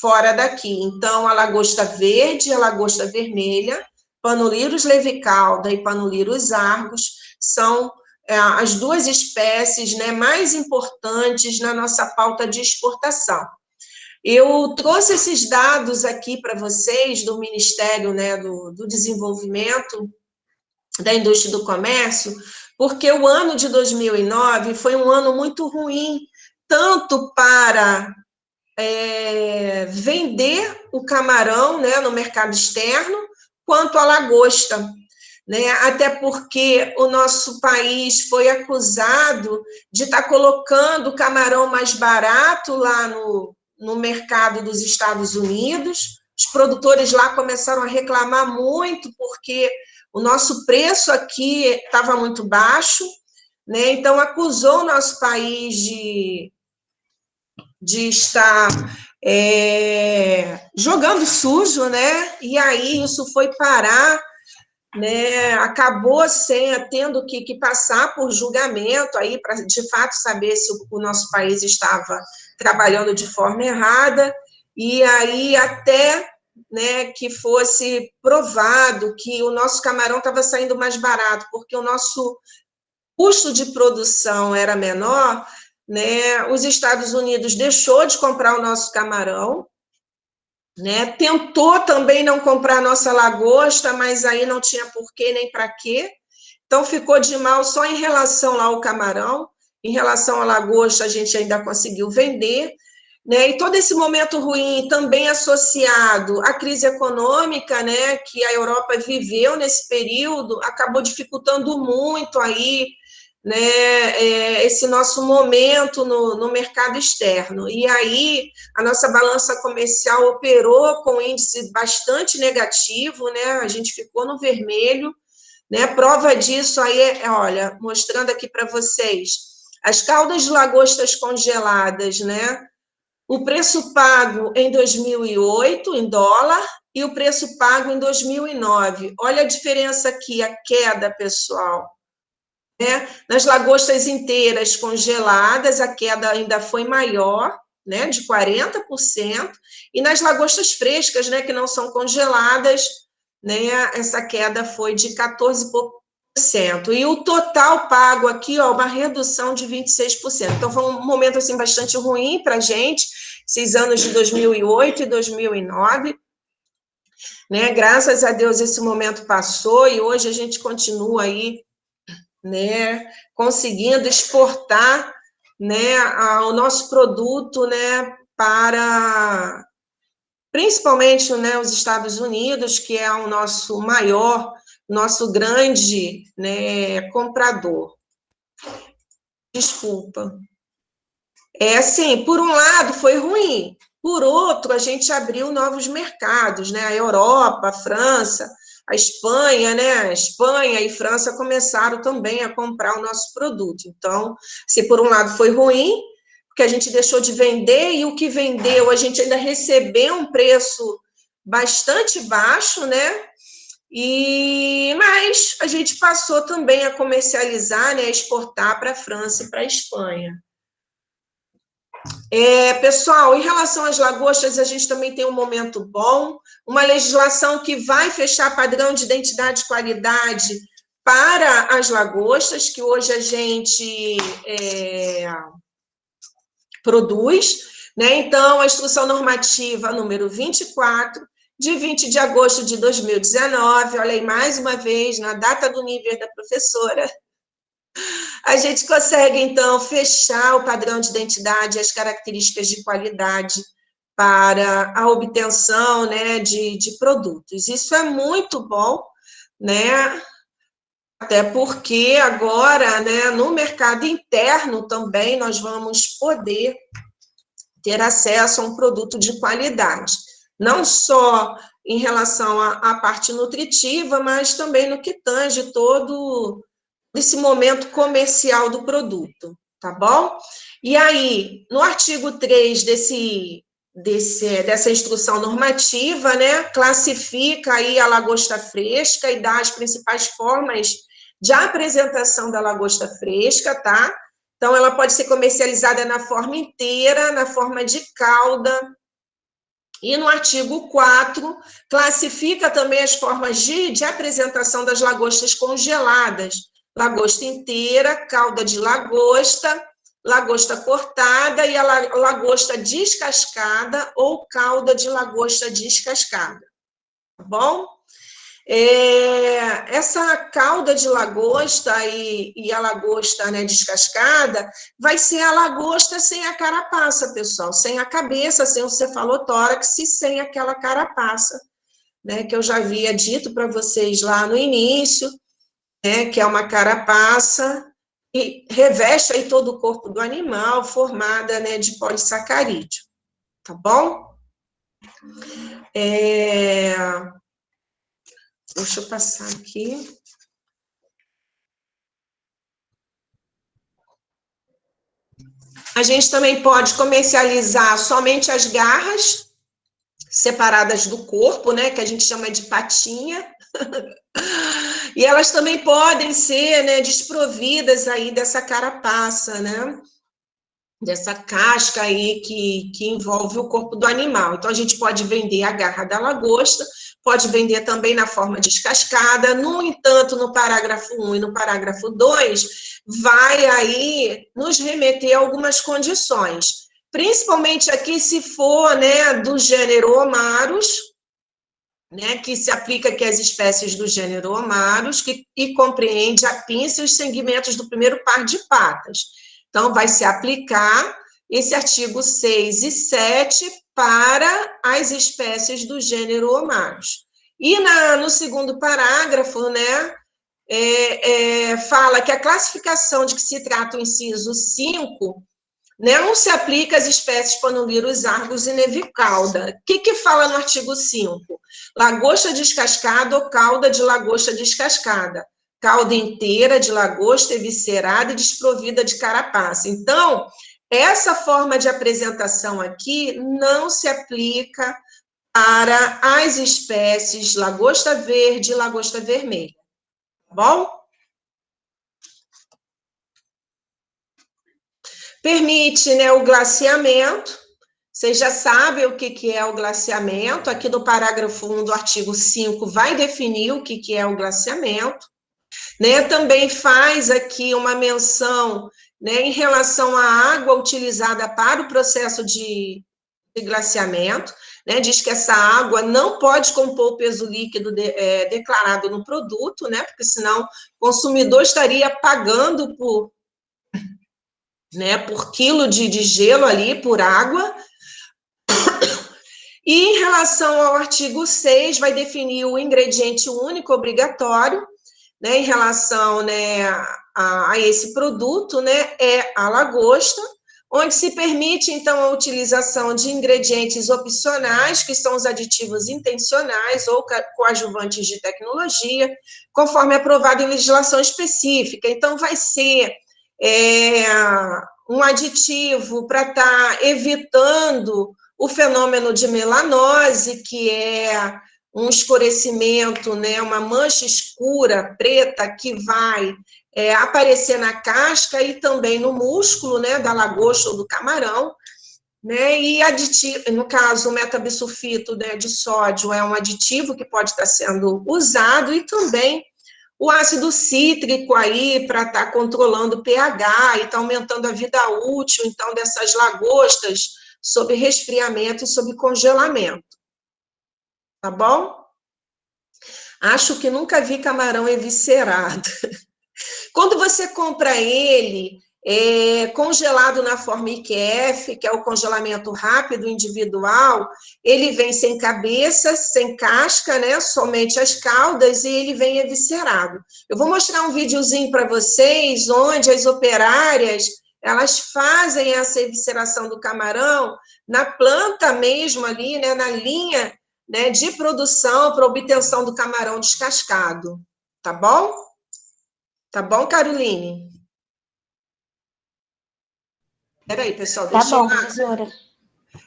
fora daqui. Então, a lagosta verde e a lagosta vermelha, Panulirus levicauda e Panulirus argus, são as duas espécies, né, mais importantes na nossa pauta de exportação. Eu trouxe esses dados aqui para vocês do Ministério, né, do Desenvolvimento da Indústria e do Comércio, porque o ano de 2009 foi um ano muito ruim, tanto para vender o camarão, né, no mercado externo, quanto a lagosta, né? Até porque o nosso país foi acusado de estar colocando o camarão mais barato lá no mercado dos Estados Unidos. Os produtores lá começaram a reclamar muito, porque o nosso preço aqui estava muito baixo, né? Então, acusou o nosso país de estar jogando sujo, né? E aí isso foi parar, né? Acabou tendo que passar por julgamento aí para de fato saber se o nosso país estava trabalhando de forma errada, e aí até, né, que fosse provado que o nosso camarão estava saindo mais barato, porque o nosso custo de produção era menor, né? Os Estados Unidos deixou de comprar o nosso camarão, né? Tentou também não comprar a nossa lagosta, mas aí não tinha porquê nem para quê. Então, ficou de mal só em relação lá ao camarão. Em relação à lagosta, a gente ainda conseguiu vender, né? E todo esse momento ruim também associado à crise econômica, né, que a Europa viveu nesse período, acabou dificultando muito aí, né, esse nosso momento no mercado externo. E aí a nossa balança comercial operou com um índice bastante negativo, né? A gente ficou no vermelho, né? Prova disso aí olha, mostrando aqui para vocês, as caldas de lagostas congeladas, né? O preço pago em 2008 em dólar e o preço pago em 2009. Olha a diferença aqui, a queda, pessoal. Né? Nas lagostas inteiras congeladas, a queda ainda foi maior, né, de 40%, e nas lagostas frescas, né, que não são congeladas, né, essa queda foi de 14%. E o total pago aqui, ó, uma redução de 26%. Então, foi um momento assim, bastante ruim para a gente, esses anos de 2008 e 2009. Né? Graças a Deus esse momento passou e hoje a gente continua aí, né, conseguindo exportar, né, o nosso produto, né, para principalmente, né, os Estados Unidos, que é o nosso maior, nosso grande, né, comprador. Desculpa. Assim, por um lado foi ruim, por outro a gente abriu novos mercados, né, a Europa, a França, a Espanha, né? A Espanha e França começaram também a comprar o nosso produto. Então, se por um lado foi ruim, porque a gente deixou de vender, e o que vendeu, a gente ainda recebeu um preço bastante baixo, né? Mas a gente passou também a comercializar, né, a exportar para a França e para a Espanha. Pessoal, em relação às lagostas, a gente também tem um momento bom, uma legislação que vai fechar padrão de identidade e qualidade para as lagostas, que hoje a gente produz, né? Então, a Instrução Normativa número 24, de 20 de agosto de 2019, olha aí mais uma vez, na data do nível da professora, a gente consegue, então, fechar o padrão de identidade e as características de qualidade para a obtenção, né, de produtos. Isso é muito bom, né? Até porque agora, né, no mercado interno também, nós vamos poder ter acesso a um produto de qualidade. Não só em relação à parte nutritiva, mas também no que tange todo esse momento comercial do produto, tá bom? E aí, no artigo 3 dessa instrução normativa, né, classifica aí a lagosta fresca e dá as principais formas de apresentação da lagosta fresca, tá? Então, ela pode ser comercializada na forma inteira, na forma de calda. E no artigo 4, classifica também as formas de apresentação das lagostas congeladas. Lagosta inteira, calda de lagosta, lagosta cortada e a lagosta descascada ou calda de lagosta descascada. Tá bom? Essa calda de lagosta e a lagosta, né, descascada vai ser a lagosta sem a carapaça, pessoal, sem a cabeça, sem o cefalotórax e sem aquela carapaça, né, que eu já havia dito para vocês lá no início, né, que é uma carapaça e reveste aí todo o corpo do animal, formada, né, de polissacarídeo, tá bom? Deixa eu passar aqui. A gente também pode comercializar somente as garras separadas do corpo, né, que a gente chama de patinha. E elas também podem ser, né, desprovidas aí dessa carapaça, né, dessa casca aí que envolve o corpo do animal. Então, a gente pode vender a garra da lagosta, pode vender também na forma descascada. No entanto, no parágrafo 1 e no parágrafo 2, vai aí nos remeter a algumas condições, principalmente aqui se for, né, do gênero Homarus, né, que se aplica aqui às espécies do gênero Homarus, e compreende a pinça e os segmentos do primeiro par de patas. Então, vai se aplicar esse artigo 6 e 7 para as espécies do gênero Homarus. E no segundo parágrafo, né, fala que a classificação de que se trata o inciso 5 não se aplica às espécies Panulirus, Argus e Nevicauda. O que fala no artigo 5? Lagosta descascada ou cauda de lagosta descascada. Cauda inteira de lagosta eviscerada e desprovida de carapaça. Então, essa forma de apresentação aqui não se aplica para as espécies lagosta verde e lagosta vermelha. Tá bom? Permite, né, o glaciamento. Vocês já sabem o que é o glaciamento. Aqui no parágrafo 1 do artigo 5 vai definir o que é o glaciamento. Né? Também faz aqui uma menção, né, em relação à água utilizada para o processo de glaciamento. Né? Diz que essa água não pode compor o peso líquido declarado no produto, né? Porque senão o consumidor estaria pagando por quilo de gelo ali, por água. E em relação ao artigo 6, vai definir o ingrediente único obrigatório, né, em relação, né, a esse produto, né, é a lagosta, onde se permite, então, a utilização de ingredientes opcionais, que são os aditivos intencionais ou coadjuvantes de tecnologia, conforme aprovado em legislação específica. Então, vai ser um aditivo para estar evitando o fenômeno de melanose, que é um escurecimento, né, uma mancha escura, preta, que vai aparecer na casca e também no músculo, né, da lagosta ou do camarão, né, e aditivo, no caso, o metabisulfito, né, de sódio é um aditivo que pode estar sendo usado, e também o ácido cítrico aí para estar controlando o pH e estar aumentando a vida útil, então, dessas lagostas sob resfriamento e sob congelamento. Tá bom? Acho que nunca vi camarão eviscerado. Quando você compra ele congelado na forma IQF, que é o congelamento rápido individual, ele vem sem cabeça, sem casca, né? Somente as caudas, e ele vem eviscerado. Eu vou mostrar um videozinho para vocês, onde as operárias, elas fazem essa evisceração do camarão na planta mesmo ali, né? Na linha, né, de produção para obtenção do camarão descascado. Tá bom? Tá bom, Caroline? Peraí, pessoal, Tá deixa bom, eu... professora.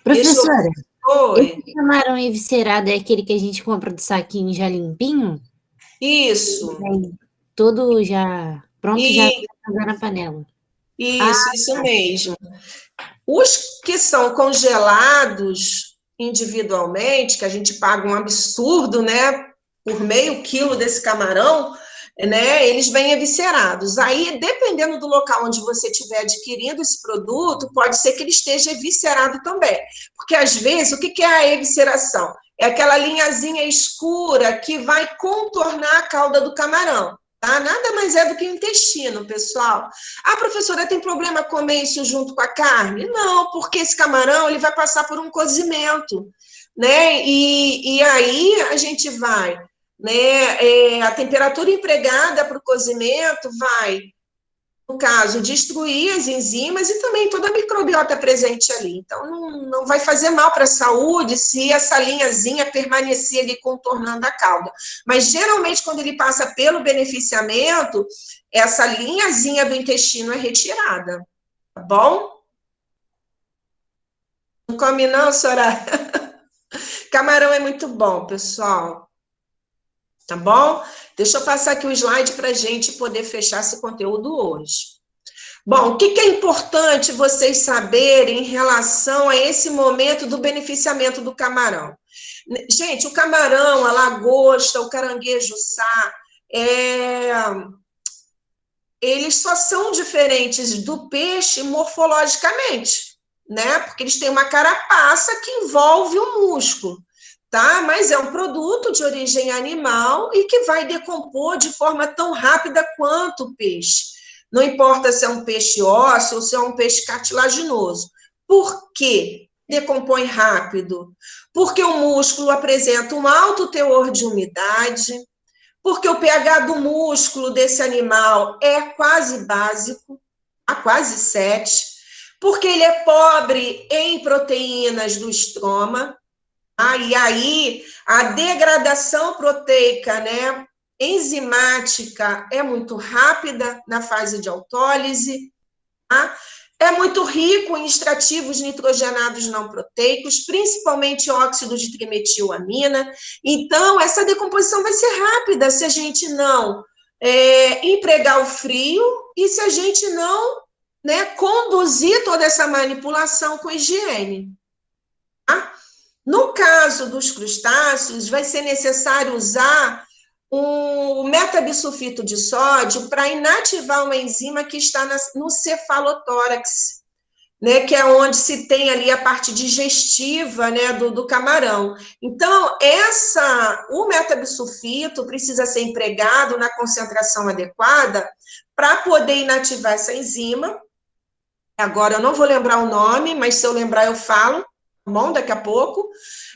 Professora, Oi. esse camarão eviscerado é aquele que a gente compra do saquinho já limpinho? Isso. Todo já pronto, E... já tá na panela. Isso mesmo. Os que são congelados individualmente, que a gente paga um absurdo, né, por meio quilo desse camarão, né, eles vêm eviscerados. Aí, dependendo do local onde você estiver adquirindo esse produto, pode ser que ele esteja eviscerado também. Porque, às vezes, o que é a evisceração? É aquela linhazinha escura que vai contornar a cauda do camarão. Tá? Nada mais é do que o intestino, pessoal. Ah, professora, tem problema comer isso junto com a carne? Não, porque esse camarão ele vai passar por um cozimento, né? E aí a gente vai, né? A temperatura empregada para o cozimento vai, no caso, destruir as enzimas e também toda a microbiota presente ali. Então, não vai fazer mal para a saúde se essa linhazinha permanecer ali contornando a cauda. Mas, geralmente, quando ele passa pelo beneficiamento, essa linhazinha do intestino é retirada. Tá bom? Não come não, Soraya? Camarão é muito bom, pessoal. Tá bom? Deixa eu passar aqui o slide para a gente poder fechar esse conteúdo hoje. Bom, o que é importante vocês saberem em relação a esse momento do beneficiamento do camarão? Gente, o camarão, a lagosta, o caranguejo-sá, eles só são diferentes do peixe morfologicamente, né? Porque eles têm uma carapaça que envolve o músculo. Tá? Mas é um produto de origem animal e que vai decompor de forma tão rápida quanto o peixe. Não importa se é um peixe ósseo ou se é um peixe cartilaginoso. Por quê? Decompõe rápido? Porque o músculo apresenta um alto teor de umidade, porque o pH do músculo desse animal é quase básico, a quase 7, porque ele é pobre em proteínas do estroma. E aí, a degradação proteica, né, enzimática é muito rápida na fase de autólise, tá? É muito rico em extrativos nitrogenados não proteicos, principalmente óxido de trimetilamina. Então, essa decomposição vai ser rápida se a gente não empregar o frio e se a gente não, né, conduzir toda essa manipulação com higiene. Tá? No caso dos crustáceos, vai ser necessário usar o metabisulfito de sódio para inativar uma enzima que está no cefalotórax, né, que é onde se tem ali a parte digestiva, né, do camarão. Então, o metabisulfito precisa ser empregado na concentração adequada para poder inativar essa enzima. Agora, eu não vou lembrar o nome, mas se eu lembrar, eu falo. Bom, daqui a pouco,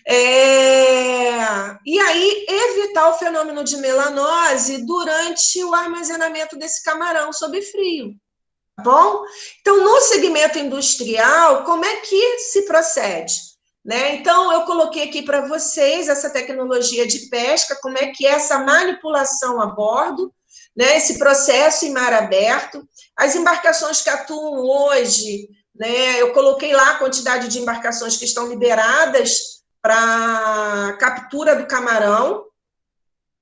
e aí evitar o fenômeno de melanose durante o armazenamento desse camarão sob frio, tá bom? Então, no segmento industrial, como é que se procede? Né? Então, eu coloquei aqui para vocês essa tecnologia de pesca, como é que é essa manipulação a bordo, né? Esse processo em mar aberto, as embarcações que atuam hoje, né, eu coloquei lá a quantidade de embarcações que estão liberadas para captura do camarão.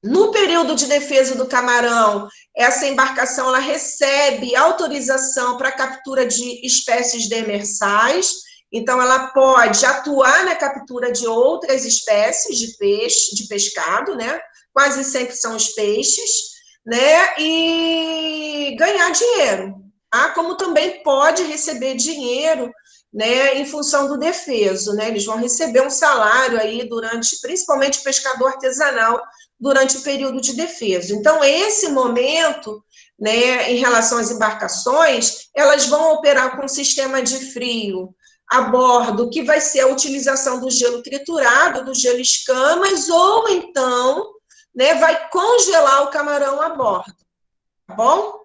No período de defesa do camarão, essa embarcação ela recebe autorização para captura de espécies demersais, então ela pode atuar na captura de outras espécies de peixe, de pescado, né? Quase sempre são os peixes, né? E ganhar dinheiro, tá? Como também pode receber dinheiro, né, em função do defeso, né? Eles vão receber um salário aí durante, principalmente o pescador artesanal, durante o período de defeso. Então, esse momento, né, em relação às embarcações, elas vão operar com um sistema de frio a bordo, que vai ser a utilização do gelo triturado, do gelo escamas, ou então, né, vai congelar o camarão a bordo, tá bom?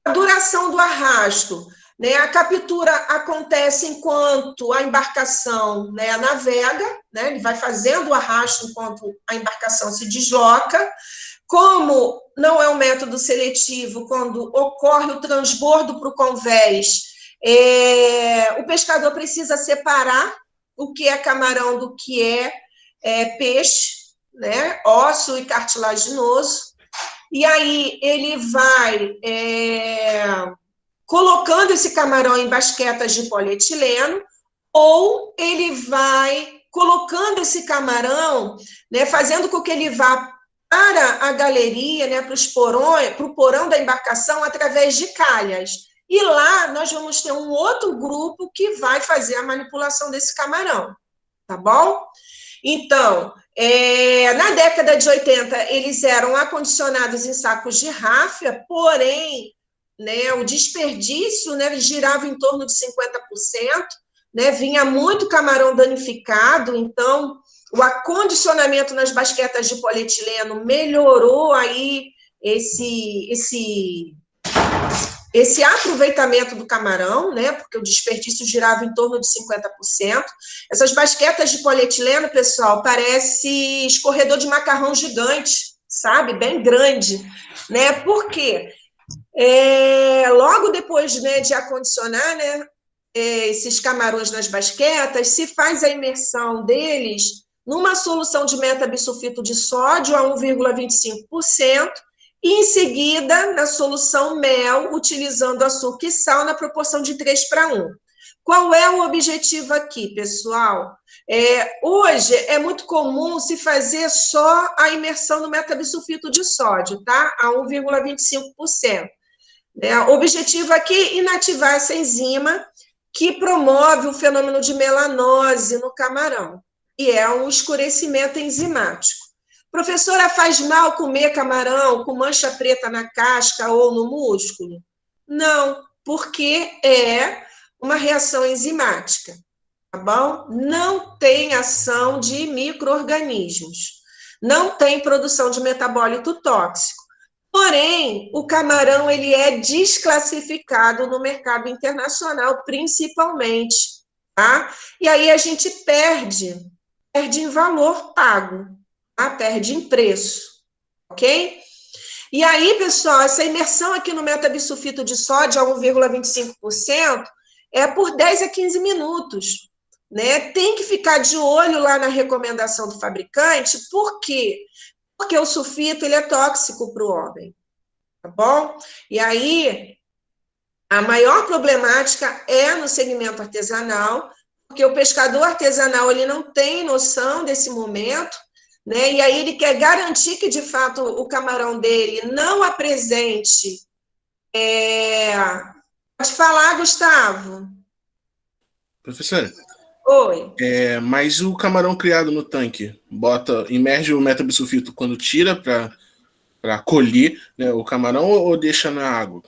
A duração do arrasto, né, a captura acontece enquanto a embarcação, né, navega, né, ele vai fazendo o arrasto enquanto a embarcação se desloca. Como não é um método seletivo, quando ocorre o transbordo para o convés, o pescador precisa separar o que é camarão do que é peixe, né, ósseo e cartilaginoso, e aí ele vai colocando esse camarão em basquetas de polietileno, ou ele vai colocando esse camarão, né, fazendo com que ele vá para a galeria, né, para o porão da embarcação, através de calhas. E lá nós vamos ter um outro grupo que vai fazer a manipulação desse camarão, tá bom? Então, na década de 80, eles eram acondicionados em sacos de ráfia, porém, né, o desperdício, né, girava em torno de 50%, né, vinha muito camarão danificado, então o acondicionamento nas basquetas de polietileno melhorou aí esse aproveitamento do camarão, né, porque o desperdício girava em torno de 50%. Essas basquetas de polietileno, pessoal, parece escorredor de macarrão gigante, sabe, bem grande, né, por quê? Logo depois, né, de acondicionar, né, esses camarões nas basquetas, se faz a imersão deles numa solução de metabisulfito de sódio a 1,25%, e em seguida na solução mel, utilizando açúcar e sal na proporção de 3:1. Qual é o objetivo aqui, pessoal? Hoje é muito comum se fazer só a imersão no metabisulfito de sódio, tá? A 1,25%. O objetivo aqui é inativar essa enzima que promove o fenômeno de melanose no camarão, e é um escurecimento enzimático. Professora, faz mal comer camarão com mancha preta na casca ou no músculo? Não, porque é uma reação enzimática, tá bom? Não tem ação de micro-organismos, não tem produção de metabólito tóxico. Porém, o camarão ele é desclassificado no mercado internacional, principalmente, tá? E aí a gente perde em valor pago, tá? Perde em preço, ok? E aí, pessoal, essa imersão aqui no metabisulfito de sódio a 1,25% é por 10 a 15 minutos, né? Tem que ficar de olho lá na recomendação do fabricante, por quê? Porque o sulfito ele é tóxico para o homem, tá bom? E aí, a maior problemática é no segmento artesanal, porque o pescador artesanal ele não tem noção desse momento, né? E aí ele quer garantir que, de fato, o camarão dele não apresente... Pode falar, Gustavo. Professora? Oi. Mas o camarão criado no tanque, imerge o metabisulfito quando tira para colher, né, o camarão, ou deixa na água?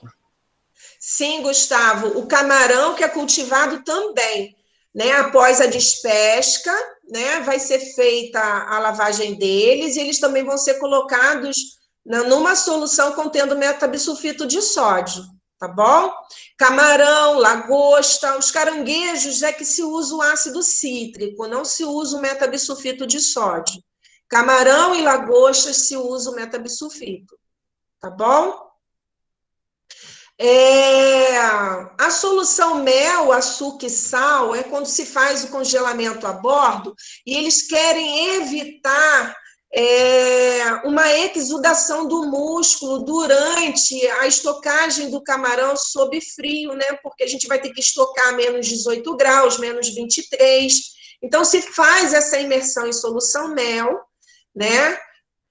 Sim, Gustavo, o camarão que é cultivado também, né, após a despesca, né, vai ser feita a lavagem deles, e eles também vão ser colocados numa solução contendo metabisulfito de sódio, tá bom? Camarão, lagosta, os caranguejos é que se usa o ácido cítrico, não se usa o metabisulfito de sódio. Camarão e lagosta se usa o metabisulfito, tá bom? A solução mel, açúcar e sal é quando se faz o congelamento a bordo e eles querem evitar uma exudação do músculo durante a estocagem do camarão sob frio, né? Porque a gente vai ter que estocar a menos 18 graus, menos 23. Então, se faz essa imersão em solução mel, né?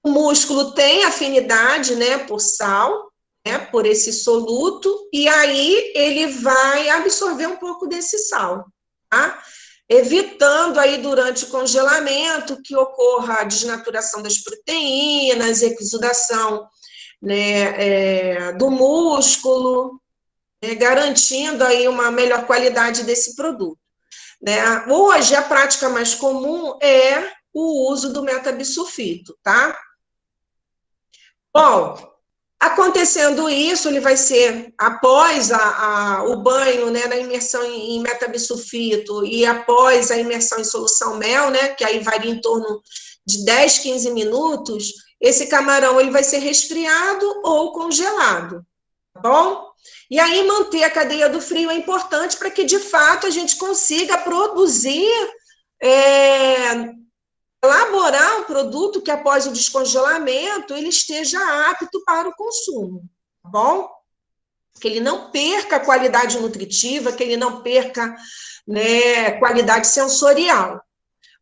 O músculo tem afinidade, né, por sal, né, por esse soluto, e aí ele vai absorver um pouco desse sal, tá? Evitando aí durante o congelamento que ocorra a desnaturação das proteínas, exudação, né, do músculo, né, garantindo aí uma melhor qualidade desse produto, né? Hoje, a prática mais comum é o uso do metabisulfito, tá? Bom, acontecendo isso, ele vai ser após o banho, né, na imersão em metabisulfito e após a imersão em solução mel, né, que aí varia em torno de 10, 15 minutos, esse camarão ele vai ser resfriado ou congelado, tá bom? E aí manter a cadeia do frio é importante para que, de fato, a gente consiga produzir, elaborar um produto que, após o descongelamento, ele esteja apto para o consumo, tá bom? Que ele não perca a qualidade nutritiva, que ele não perca, né, qualidade sensorial.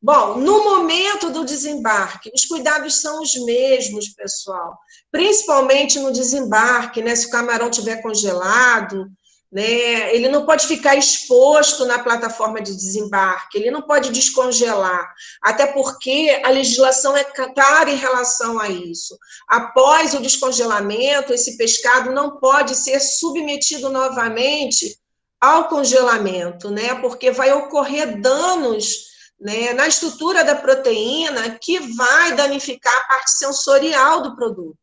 Bom, no momento do desembarque, os cuidados são os mesmos, pessoal, principalmente no desembarque, né, se o camarão estiver congelado, né, ele não pode ficar exposto na plataforma de desembarque, ele não pode descongelar, até porque a legislação é clara em relação a isso. Após o descongelamento, esse pescado não pode ser submetido novamente ao congelamento, né, porque vai ocorrer danos, né, na estrutura da proteína que vai danificar a parte sensorial do produto.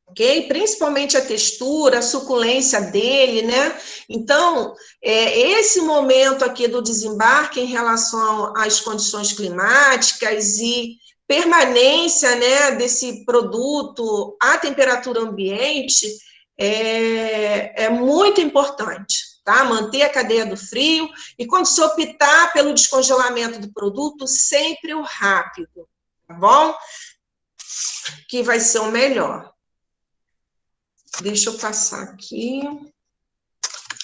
Ok? Principalmente a textura, a suculência dele, né? Então, esse momento aqui do desembarque em relação às condições climáticas e permanência, né, desse produto à temperatura ambiente é muito importante, tá? Manter a cadeia do frio e, quando se optar pelo descongelamento do produto, sempre o rápido, tá bom? Que vai ser o melhor. Deixa eu passar aqui.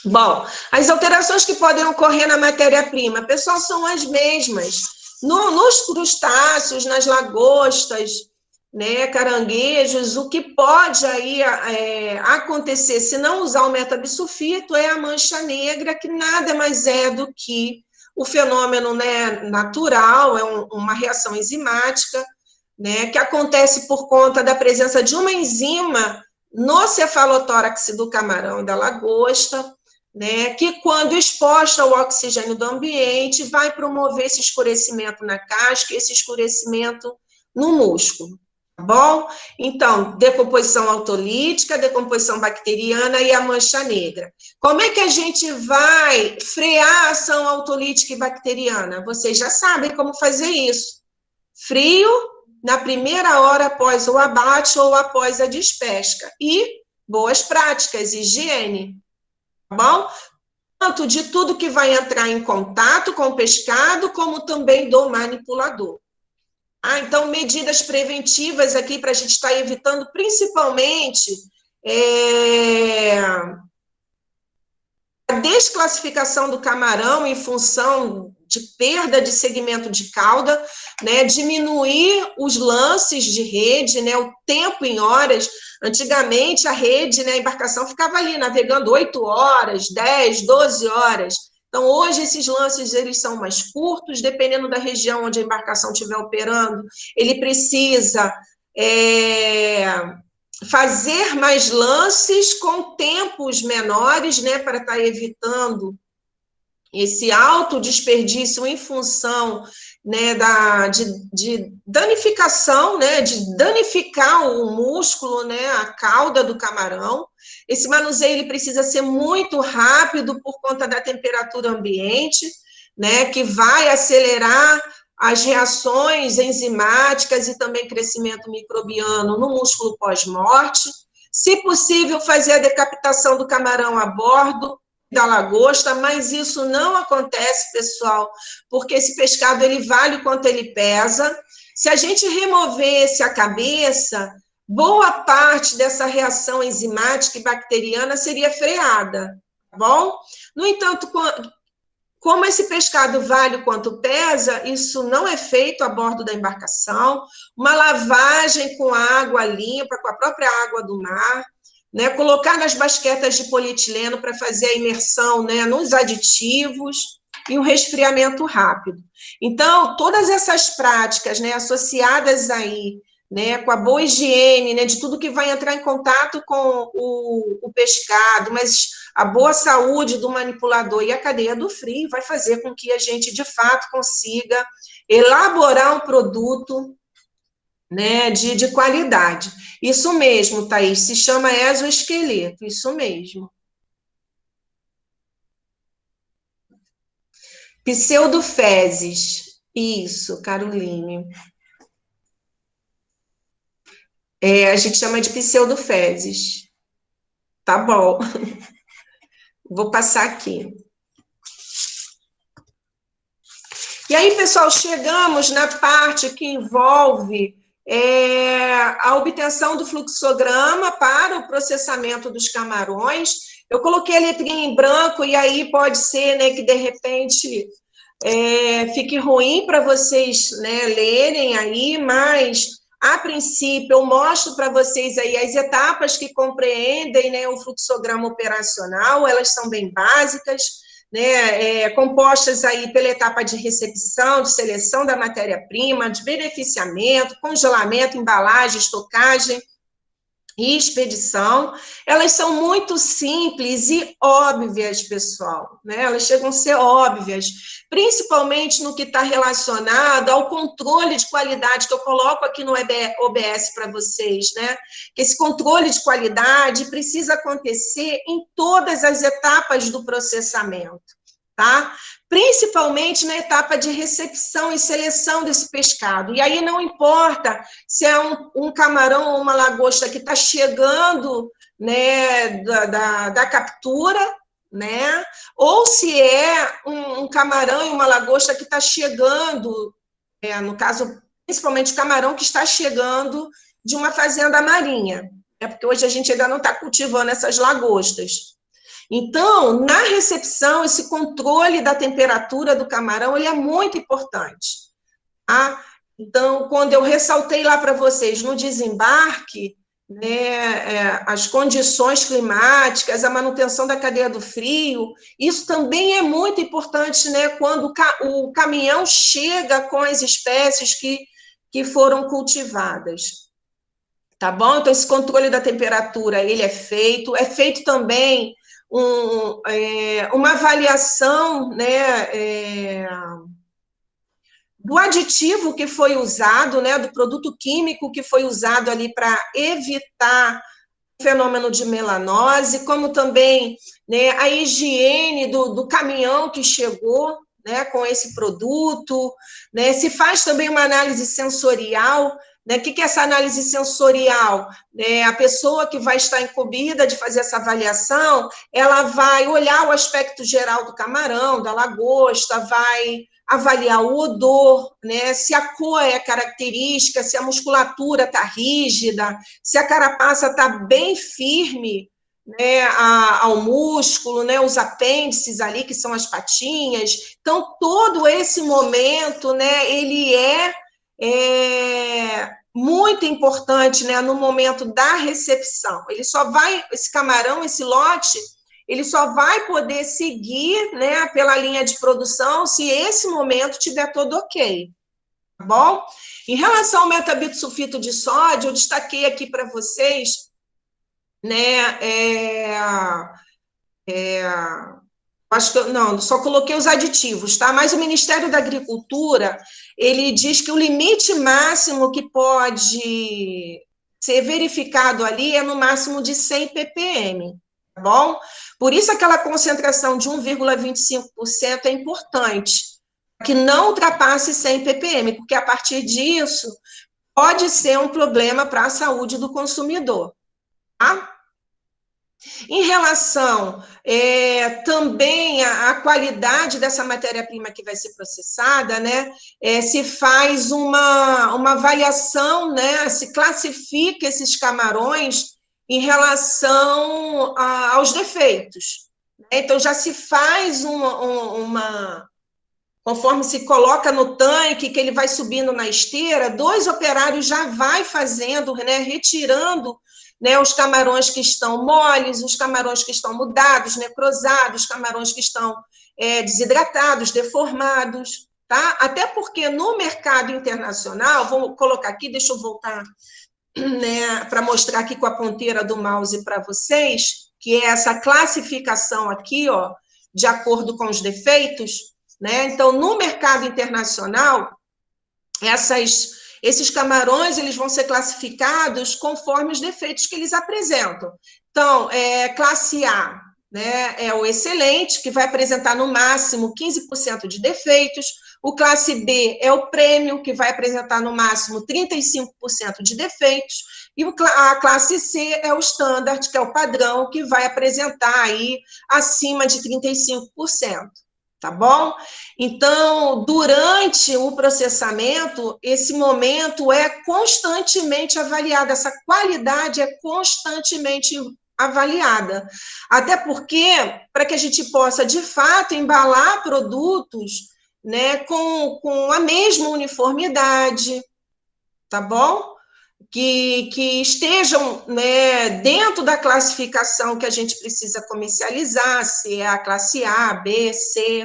Bom, as alterações que podem ocorrer na matéria-prima, pessoal, são as mesmas. Nos crustáceos, nas lagostas, né, caranguejos, o que pode aí acontecer se não usar o metabisulfito é a mancha negra, que nada mais é do que o fenômeno, né, natural, é uma reação enzimática, né, que acontece por conta da presença de uma enzima no cefalotórax do camarão e da lagosta, né, que, quando exposta ao oxigênio do ambiente, vai promover esse escurecimento na casca, esse escurecimento no músculo, tá bom? Então, decomposição autolítica, decomposição bacteriana e a mancha negra. Como é que a gente vai frear a ação autolítica e bacteriana? Vocês já sabem como fazer isso. Frio na primeira hora após o abate ou após a despesca. E boas práticas, higiene, tá bom? Tanto de tudo que vai entrar em contato com o pescado, como também do manipulador. Então, medidas preventivas aqui para a gente estar evitando, principalmente, a desclassificação do camarão em função de perda de segmento de cauda, né, diminuir os lances de rede, né, o tempo em horas. Antigamente, a rede, né, a embarcação ficava ali navegando 8 horas, 10, 12 horas. Então, hoje, esses lances eles são mais curtos, dependendo da região onde a embarcação estiver operando, ele precisa fazer mais lances com tempos menores, né, para estar evitando esse alto desperdício em função, né, de danificação, né, de danificar o músculo, né, a cauda do camarão. Esse manuseio ele precisa ser muito rápido por conta da temperatura ambiente, né, que vai acelerar as reações enzimáticas e também crescimento microbiano no músculo pós-morte. Se possível, fazer a decapitação do camarão a bordo da lagosta, mas isso não acontece, pessoal, porque esse pescado ele vale quanto ele pesa. Se a gente removesse a cabeça, boa parte dessa reação enzimática e bacteriana seria freada, tá bom? No entanto, como esse pescado vale quanto pesa, isso não é feito a bordo da embarcação. Uma lavagem com água limpa, com a própria água do mar, né? Colocar nas basquetas de polietileno para fazer a imersão, né, nos aditivos e um resfriamento rápido. Então, todas essas práticas, né, associadas aí, né, com a boa higiene, né, de tudo que vai entrar em contato com o pescado, mas a boa saúde do manipulador e a cadeia do frio vai fazer com que a gente, de fato, consiga elaborar um produto, né, de qualidade. Isso mesmo, Thaís, se chama exoesqueleto, isso mesmo. Pseudofezes, isso, Caroline. A gente chama de pseudofezes. Tá bom. Vou passar aqui. E aí, pessoal, chegamos na parte que envolve a obtenção do fluxograma para o processamento dos camarões. Eu coloquei a letrinha em branco, e aí pode ser, né, que, de repente, fique ruim para vocês, né, lerem aí, mas, a princípio, eu mostro para vocês aí as etapas que compreendem, né, o fluxograma operacional. Elas são bem básicas, né, compostas aí pela etapa de recepção, de seleção da matéria-prima, de beneficiamento, congelamento, embalagem, estocagem e expedição. Elas são muito simples e óbvias, pessoal, né? Elas chegam a ser óbvias, principalmente no que está relacionado ao controle de qualidade, que eu coloco aqui no OBS para vocês, né? Que esse controle de qualidade precisa acontecer em todas as etapas do processamento, tá? Principalmente na etapa de recepção e seleção desse pescado. E aí não importa se é um camarão ou uma lagosta que está chegando, né, da captura, né, ou se é um camarão e uma lagosta que está chegando, no caso, principalmente o camarão que está chegando de uma fazenda marinha, porque hoje a gente ainda não está cultivando essas lagostas. Então, na recepção, esse controle da temperatura do camarão, ele é muito importante, tá? Então, quando eu ressaltei lá para vocês no desembarque, né, as condições climáticas, a manutenção da cadeia do frio, isso também é muito importante, né, quando o caminhão chega com as espécies que foram cultivadas, tá bom? Então, esse controle da temperatura, ele é feito também uma avaliação, né, do aditivo que foi usado, né, do produto químico que foi usado ali para evitar o fenômeno de melanose, como também, né, a higiene do caminhão que chegou, né, com esse produto, né, se faz também uma análise sensorial, né, o que é essa análise sensorial? A pessoa que vai estar incumbida de fazer essa avaliação, ela vai olhar o aspecto geral do camarão, da lagosta, vai avaliar o odor, né, se a cor é característica, se a musculatura está rígida, se a carapaça está bem firme, né, ao músculo, né, os apêndices ali, que são as patinhas. Então, todo esse momento, né, ele é muito importante, né, no momento da recepção. Ele só vai, esse camarão, esse lote, ele só vai poder seguir, né, pela linha de produção se esse momento tiver todo ok, tá bom? Em relação ao metabitosulfito de sódio, eu destaquei aqui para vocês, né, acho que não, só coloquei os aditivos, tá? Mas o Ministério da Agricultura, ele diz que o limite máximo que pode ser verificado ali é no máximo de 100 ppm, tá bom? Por isso aquela concentração de 1,25% é importante, que não ultrapasse 100 ppm, porque a partir disso pode ser um problema para a saúde do consumidor, tá? Em relação também à qualidade dessa matéria-prima que vai ser processada, né, se faz uma avaliação, né, se classifica esses camarões em relação aos defeitos. Então, já se faz conforme se coloca no tanque, que ele vai subindo na esteira, 2 operários já vai fazendo, né, retirando, né, os camarões que estão moles, os camarões que estão mudados, necrosados, os camarões que estão desidratados, deformados, tá? Até porque no mercado internacional, vou colocar aqui, deixa eu voltar, né, para mostrar aqui com a ponteira do mouse para vocês, que é essa classificação aqui, ó, de acordo com os defeitos, né? Então, no mercado internacional, esses camarões eles vão ser classificados conforme os defeitos que eles apresentam. Então, classe A, né, é o excelente, que vai apresentar no máximo 15% de defeitos. O classe B é o prêmio, que vai apresentar no máximo 35% de defeitos. E a classe C é o standard, que é o padrão, que vai apresentar aí acima de 35%. Tá bom? Então, durante o processamento, esse momento é constantemente avaliado, essa qualidade é constantemente avaliada. Até porque, para que a gente possa, de fato, embalar produtos, né, com a mesma uniformidade, tá bom? Que estejam, né, dentro da classificação que a gente precisa comercializar, se é a classe A, B, C,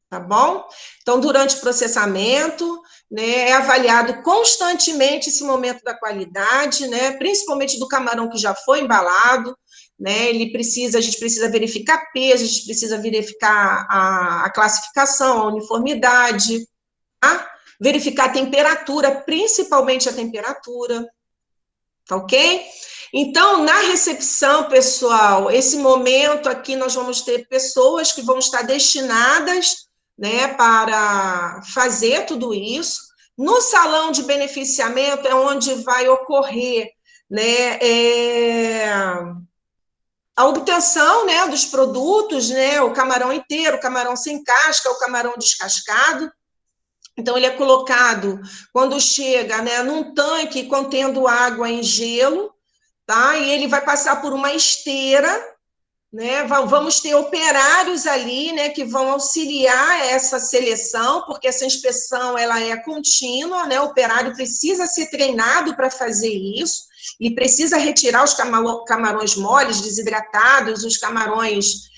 tá bom? Então, durante o processamento, né, é avaliado constantemente esse momento da qualidade, né, principalmente do camarão que já foi embalado, né, a gente precisa verificar peso, a gente precisa verificar a classificação, a uniformidade, tá? Verificar a temperatura, principalmente a temperatura, tá ok? Então, na recepção, pessoal, esse momento aqui nós vamos ter pessoas que vão estar destinadas, né, para fazer tudo isso. No salão de beneficiamento é onde vai ocorrer, né, a obtenção, né, dos produtos, né, o camarão inteiro, o camarão sem casca, o camarão descascado. Então, ele é colocado, quando chega, né, num tanque contendo água em gelo, tá? E ele vai passar por uma esteira, né? Vamos ter operários ali, né, que vão auxiliar essa seleção, porque essa inspeção ela é contínua, né? O operário precisa ser treinado para fazer isso, e precisa retirar os camarões moles, desidratados, os camarões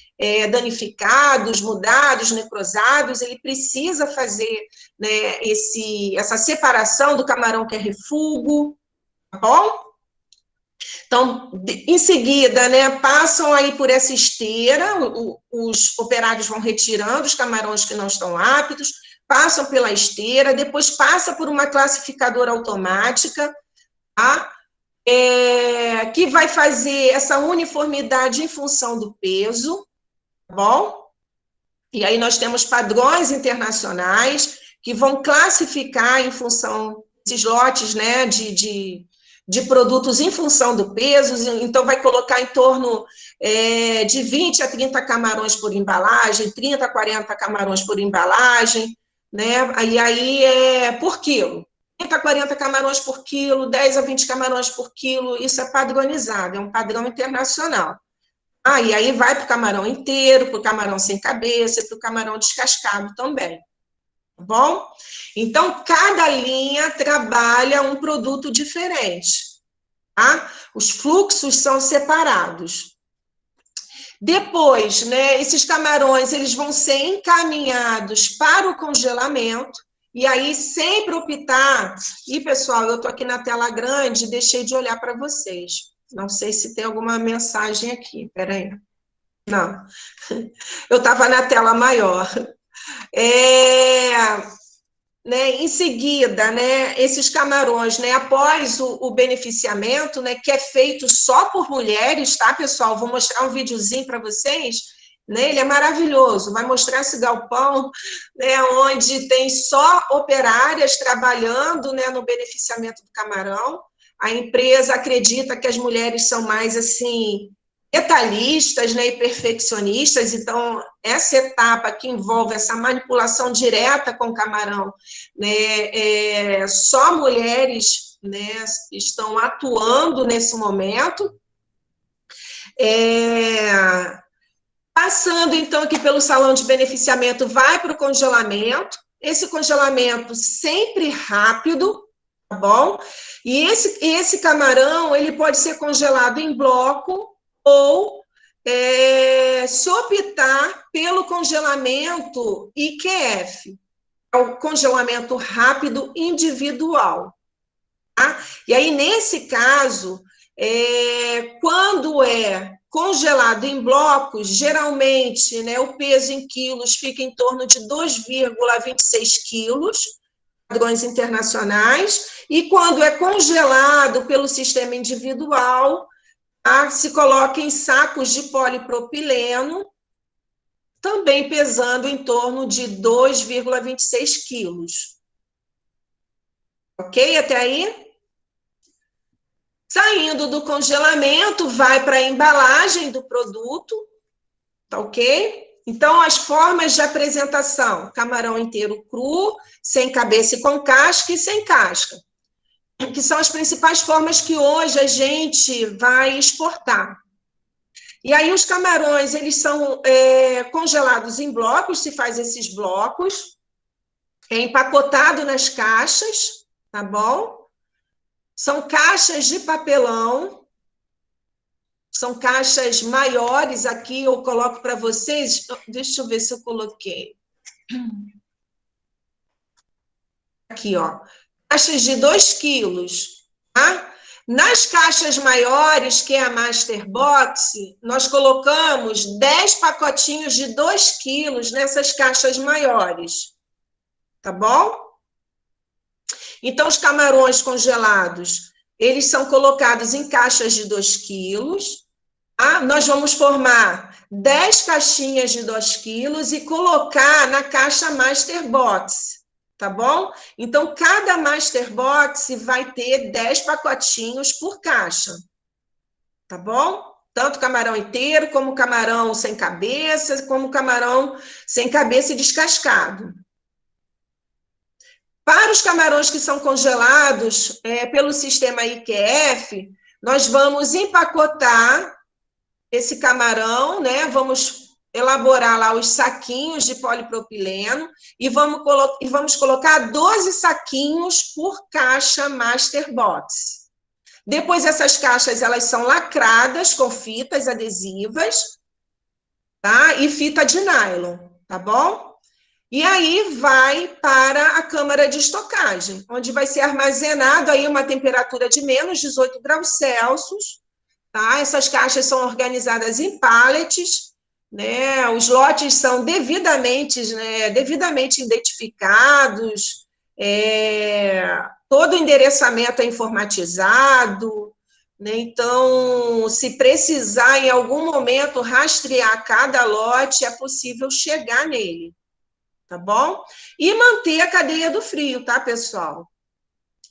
danificados, mudados, necrosados, ele precisa fazer, né, essa separação do camarão que é refúgio, tá bom? Então, em seguida, né, passam aí por essa esteira, os operários vão retirando os camarões que não estão aptos, passam pela esteira, depois passa por uma classificadora automática, tá? Que vai fazer essa uniformidade em função do peso, tá bom? E aí nós temos padrões internacionais que vão classificar em função desses lotes, né, de produtos em função do peso, então vai colocar em torno de 20 a 30 camarões por embalagem, 30 a 40 camarões por embalagem, né? E aí por quilo. 30 a 40 camarões por quilo, 10 a 20 camarões por quilo, isso é padronizado, é um padrão internacional. E aí vai para o camarão inteiro, para o camarão sem cabeça, para o camarão descascado também, tá bom? Então, cada linha trabalha um produto diferente, tá? Os fluxos são separados. Depois, né, esses camarões, eles vão ser encaminhados para o congelamento, e aí sempre optar... E, pessoal, eu estou aqui na tela grande, deixei de olhar para vocês. Não sei se tem alguma mensagem aqui, peraí. Não, eu estava na tela maior. Né, em seguida, né, esses camarões, né, após o beneficiamento, né, que é feito só por mulheres, tá, pessoal? Vou mostrar um videozinho para vocês, né, ele é maravilhoso, vai mostrar esse galpão, né, onde tem só operárias trabalhando, né, no beneficiamento do camarão. a empresa acredita que as mulheres são mais, assim, detalhistas, né, e perfeccionistas, então, essa etapa que envolve essa manipulação direta com o camarão, né, só mulheres, né, estão atuando nesse momento. Passando, então, aqui pelo salão de beneficiamento, vai para o congelamento, esse congelamento sempre rápido, tá bom? E esse camarão, ele pode ser congelado em bloco, ou se optar pelo congelamento IQF, o congelamento rápido individual. Tá? E aí, nesse caso, quando é congelado em blocos, geralmente, né, o peso em quilos fica em torno de 2,26 quilos, padrões internacionais, e quando é congelado pelo sistema individual, se coloca em sacos de polipropileno, também pesando em torno de 2,26 quilos. Ok? Até aí? Saindo do congelamento, vai para a embalagem do produto, tá ok? Então, as formas de apresentação: camarão inteiro cru, sem cabeça e com casca, e sem casca, que são as principais formas que hoje a gente vai exportar. E aí os camarões, eles são congelados em blocos, se faz esses blocos, empacotado nas caixas, tá bom? São caixas de papelão, são caixas maiores, aqui eu coloco para vocês, deixa eu ver se eu coloquei. Aqui, ó, caixas de 2 quilos, tá? Nas caixas maiores, que é a Master Box, nós colocamos 10 pacotinhos de 2 quilos nessas caixas maiores, tá bom? Então, os camarões congelados, eles são colocados em caixas de 2 quilos, tá? Nós vamos formar 10 caixinhas de 2 quilos e colocar na caixa Master Box, tá bom? Então, cada Master Box vai ter 10 pacotinhos por caixa, tá bom? Tanto camarão inteiro, como camarão sem cabeça, como camarão sem cabeça e descascado. Para os camarões que são congelados pelo sistema IQF, nós vamos empacotar esse camarão, né? Vamos elaborar lá os saquinhos de polipropileno e vamos colocar 12 saquinhos por caixa Master Box. Depois, essas caixas, elas são lacradas com fitas adesivas, tá? E fita de nylon, tá bom? E aí vai para a câmara de estocagem, onde vai ser armazenado aí uma temperatura de menos 18 graus Celsius, tá? Essas caixas são organizadas em pallets, né? Os lotes são devidamente identificados, todo o endereçamento é informatizado, né? Então, se precisar em algum momento rastrear cada lote, é possível chegar nele. Tá bom? E manter a cadeia do frio, tá, pessoal?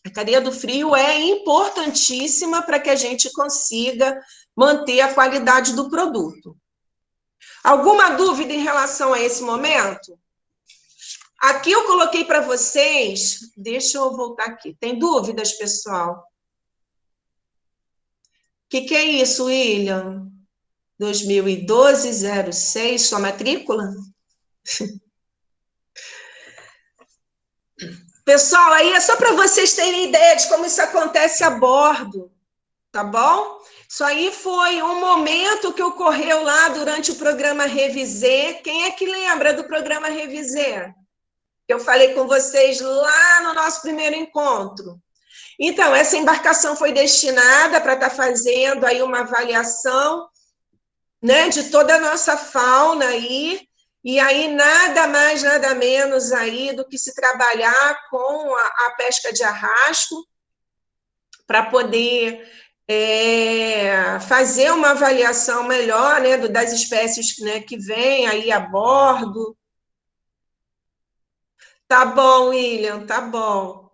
A cadeia do frio é importantíssima para que a gente consiga manter a qualidade do produto. Alguma dúvida em relação a esse momento? Aqui eu coloquei para vocês, deixa eu voltar aqui. Tem dúvidas, pessoal? O que é isso, William? 2012-06, sua matrícula? Pessoal, aí é só para vocês terem ideia de como isso acontece a bordo, tá bom? Isso aí foi um momento que ocorreu lá durante o programa Revisê. Quem é que lembra do programa Revisê? Eu falei com vocês lá no nosso primeiro encontro. Então, essa embarcação foi destinada para estar fazendo aí uma avaliação, né, de toda a nossa fauna aí, e aí nada mais, nada menos aí do que se trabalhar com a pesca de arrasto para poder fazer uma avaliação melhor, né, das espécies, né, que vêm aí a bordo. Tá bom, William, tá bom.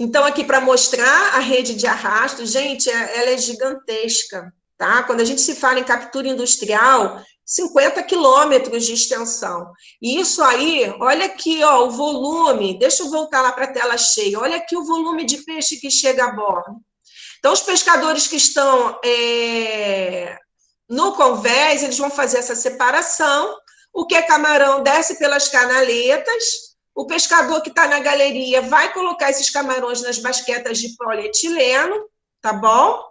Então, aqui para mostrar a rede de arrasto, gente, ela é gigantesca, tá? Quando a gente se fala em captura industrial, 50 quilômetros de extensão. E isso aí, olha aqui, ó, o volume, deixa eu voltar lá para a tela cheia, olha aqui o volume de peixe que chega a bordo. Então, os pescadores que estão no convés, eles vão fazer essa separação, o que é camarão desce pelas canaletas, o pescador que está na galeria vai colocar esses camarões nas basquetas de polietileno, tá bom?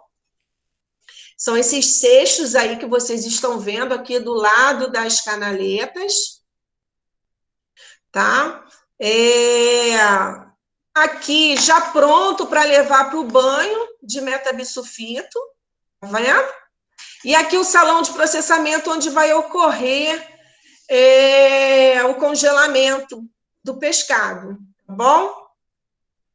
São esses seixos aí que vocês estão vendo aqui do lado das canaletas, tá? Aqui já pronto para levar para o banho de metabisulfito, tá vendo? E aqui o salão de processamento onde vai ocorrer o congelamento do pescado, tá bom?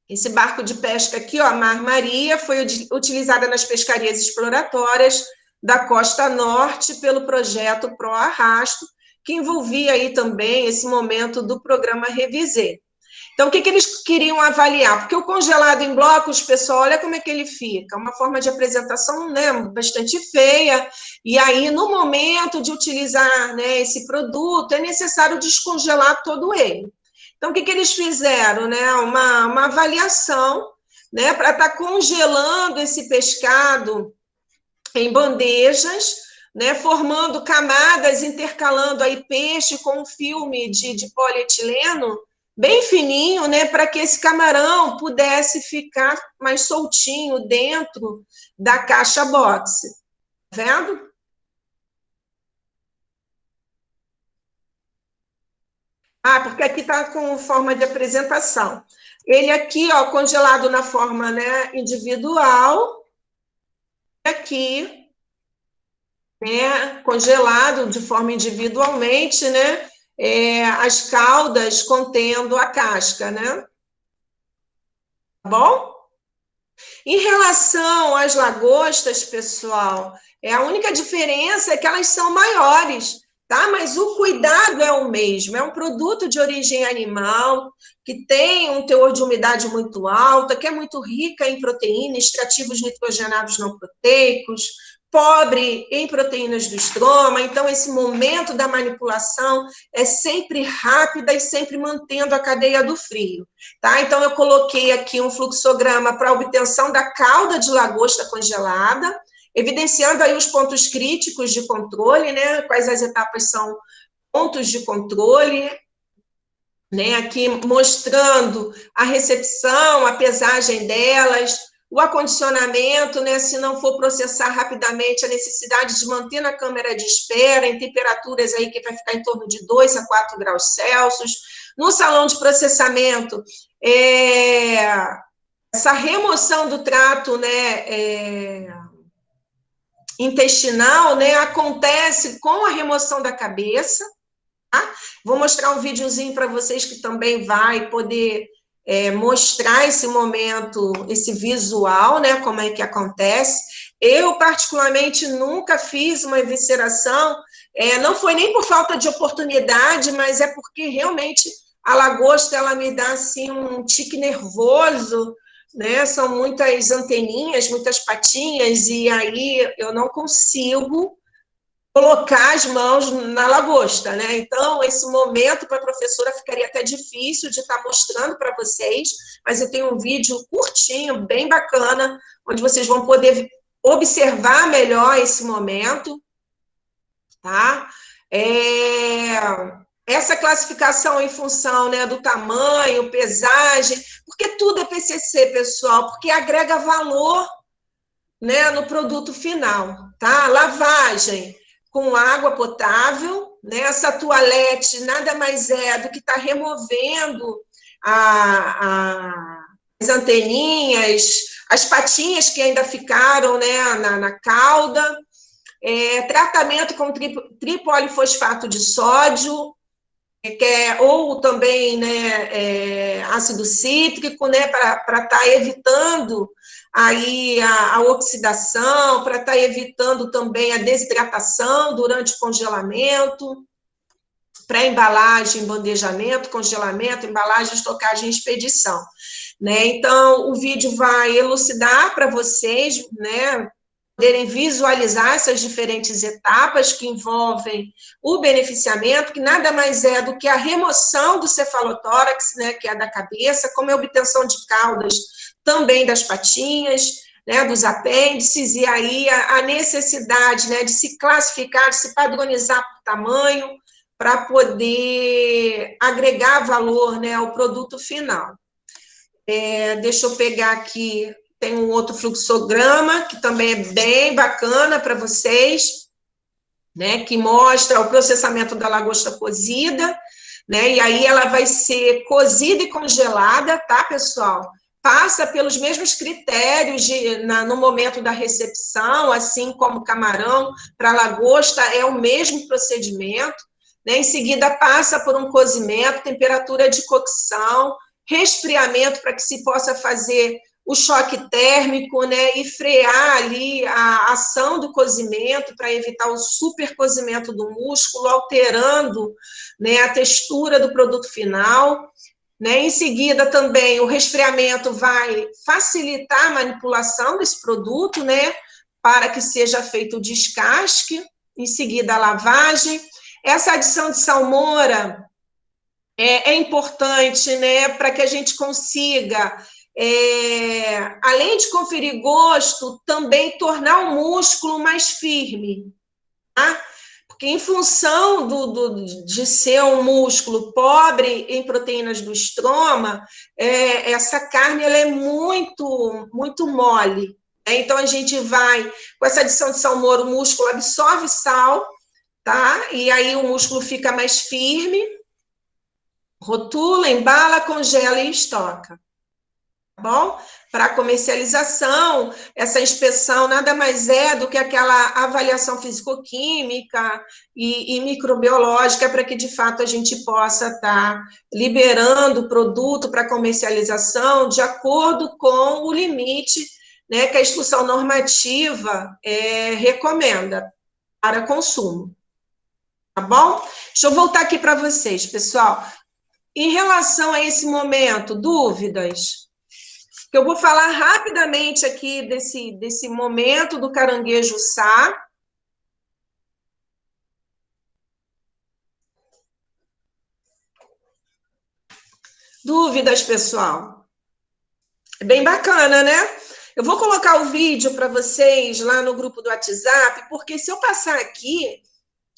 Esse barco de pesca aqui, ó, Mar Maria, foi utilizada nas pescarias exploratórias da costa norte pelo projeto Pro Arrasto, que envolvia aí também esse momento do programa Revisê. Então, o que eles queriam avaliar? Porque o congelado em blocos, pessoal, olha como é que ele fica, uma forma de apresentação, né, bastante feia, e aí, no momento de utilizar, né, esse produto, é necessário descongelar todo ele. Então, o que eles fizeram? Né? Uma avaliação, né, para estar congelando esse pescado em bandejas, né, formando camadas, intercalando aí peixe com um filme de polietileno bem fininho, né, para que esse camarão pudesse ficar mais soltinho dentro da caixa boxe. Tá vendo? Porque aqui está com forma de apresentação. Ele aqui, ó, congelado na forma, né, individual. Aqui, né, congelado de forma individualmente, né, as caudas contendo a casca, né? Tá bom? Em relação às lagostas, pessoal, a única diferença é que elas são maiores, tá? Mas o cuidado é o mesmo, é um produto de origem animal, que tem um teor de umidade muito alta, que é muito rica em proteína, extrativos nitrogenados não proteicos, pobre em proteínas do estroma, então esse momento da manipulação é sempre rápida e sempre mantendo a cadeia do frio, tá? Então eu coloquei aqui um fluxograma para obtenção da cauda de lagosta congelada, evidenciando aí os pontos críticos de controle, né? Quais as etapas são pontos de controle, né? Aqui mostrando a recepção, a pesagem delas, o acondicionamento, né? Se não for processar rapidamente, a necessidade de manter na câmara de espera, em temperaturas aí que vai ficar em torno de 2 a 4 graus Celsius. No salão de processamento, essa remoção do trato, né, intestinal, né, acontece com a remoção da cabeça, tá? Vou mostrar um videozinho para vocês que também vai poder mostrar esse momento, esse visual, né, como é que acontece. Eu, particularmente, nunca fiz uma evisceração, não foi nem por falta de oportunidade, mas é porque realmente a lagosta, ela me dá, assim, um tique nervoso, né, são muitas anteninhas, muitas patinhas, e aí eu não consigo colocar as mãos na lagosta, né? Então, esse momento para a professora ficaria até difícil de estar mostrando para vocês, mas eu tenho um vídeo curtinho, bem bacana, onde vocês vão poder observar melhor esse momento, tá? Essa classificação em função, né, do tamanho, pesagem, porque tudo é PCC, pessoal, porque agrega valor, né, no produto final, tá? Lavagem com água potável, né? Essa toalete nada mais é do que está removendo as anteninhas, as patinhas que ainda ficaram, né, na cauda, tratamento com tripolifosfato de sódio, ou também, né, ácido cítrico, né, para estar evitando aí a oxidação, para estar evitando também a desidratação durante o congelamento, pré-embalagem, bandejamento, congelamento, embalagem, estocagem e expedição. Né? Então, o vídeo vai elucidar para vocês, né, poderem visualizar essas diferentes etapas que envolvem o beneficiamento, que nada mais é do que a remoção do cefalotórax, né, que é da cabeça, como a obtenção de caudas também das patinhas, né, dos apêndices, e aí a necessidade, né, de se classificar, de se padronizar por tamanho, para poder agregar valor, né, ao produto final. Deixa eu pegar aqui, tem um outro fluxograma, que também é bem bacana para vocês, né, que mostra o processamento da lagosta cozida, né, e aí ela vai ser cozida e congelada, tá, pessoal? Passa pelos mesmos critérios no momento da recepção, assim como camarão, para lagosta é o mesmo procedimento, né, em seguida passa por um cozimento, temperatura de cocção, resfriamento para que se possa fazer o choque térmico, né, e frear ali a ação do cozimento para evitar o supercozimento do músculo, alterando, né, a textura do produto final. Né? Em seguida, também, o resfriamento vai facilitar a manipulação desse produto, né, para que seja feito o descasque, em seguida a lavagem. Essa adição de salmoura é importante, né, para que a gente consiga, além de conferir gosto, também tornar o músculo mais firme, tá? Porque em função de ser um músculo pobre em proteínas do estroma, essa carne ela é muito, muito mole. Né? Então, a gente vai, com essa adição de salmoura, o músculo absorve sal, tá? E aí o músculo fica mais firme, rotula, embala, congela e estoca. Tá bom? Para comercialização, essa inspeção nada mais é do que aquela avaliação físico-química e microbiológica para que, de fato, a gente possa estar liberando o produto para comercialização de acordo com o limite, né, que a instrução normativa recomenda para consumo. Tá bom? Deixa eu voltar aqui para vocês, pessoal. Em relação a esse momento, dúvidas? Eu vou falar rapidamente aqui desse momento do caranguejo sá. Dúvidas, pessoal? É bem bacana, né? Eu vou colocar o vídeo para vocês lá no grupo do WhatsApp, porque se eu passar aqui,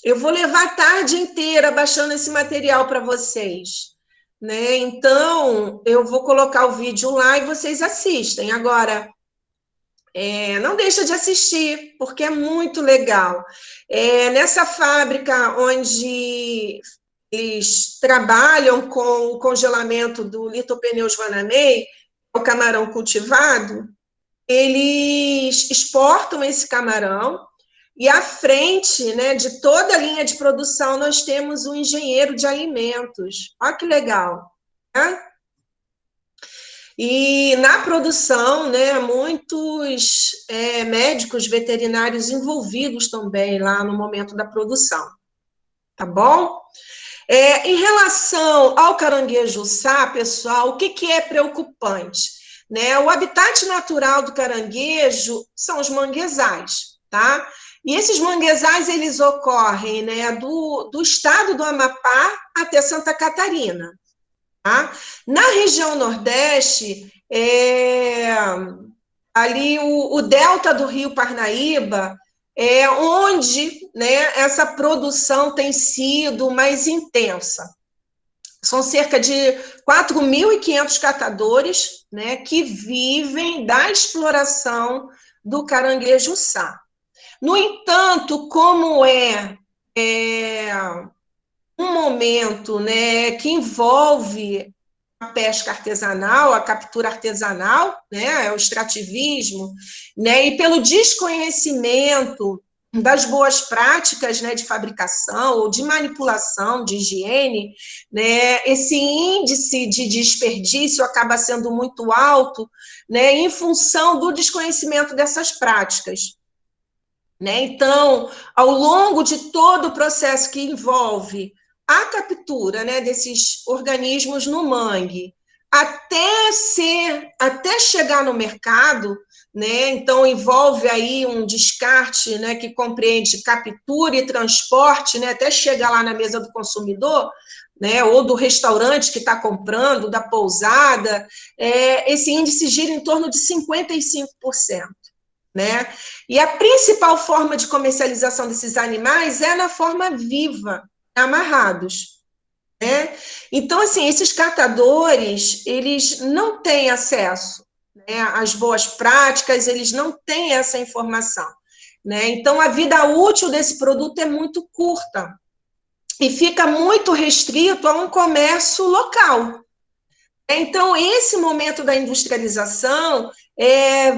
eu vou levar a tarde inteira baixando esse material para vocês. Né? Então, eu vou colocar o vídeo lá e vocês assistem. Agora, não deixa de assistir, porque é muito legal. Nessa fábrica onde eles trabalham com o congelamento do Lithopeneus Vanamei, o camarão cultivado, eles exportam esse camarão, e à frente, né, de toda a linha de produção, nós temos um engenheiro de alimentos. Olha que legal. Né? E na produção, né, muitos médicos veterinários envolvidos também lá no momento da produção. Tá bom? Em relação ao caranguejo sá, pessoal, o que é preocupante? Né? O habitat natural do caranguejo são os manguezais, tá? E esses manguezais, eles ocorrem, né, do estado do Amapá até Santa Catarina. Tá? Na região Nordeste, ali o delta do Rio Parnaíba, é onde, né, essa produção tem sido mais intensa. São cerca de 4.500 catadores, né, que vivem da exploração do caranguejo sá. No entanto, como um momento, né, que envolve a pesca artesanal, a captura artesanal, né, o extrativismo, né, e pelo desconhecimento das boas práticas, né, de fabricação ou de manipulação, de higiene, né, esse índice de desperdício acaba sendo muito alto, né, em função do desconhecimento dessas práticas. Né? Então, ao longo de todo o processo que envolve a captura, né, desses organismos no mangue, até chegar no mercado, né, então envolve aí um descarte, né, que compreende captura e transporte, né, até chegar lá na mesa do consumidor, né, ou do restaurante que está comprando, da pousada, esse índice gira em torno de 55%. Né? E a principal forma de comercialização desses animais é na forma viva, amarrados. Né? Então, assim, esses catadores, eles não têm acesso, né, às boas práticas, eles não têm essa informação. Né? Então, a vida útil desse produto é muito curta e fica muito restrito a um comércio local. Então, esse momento da industrialização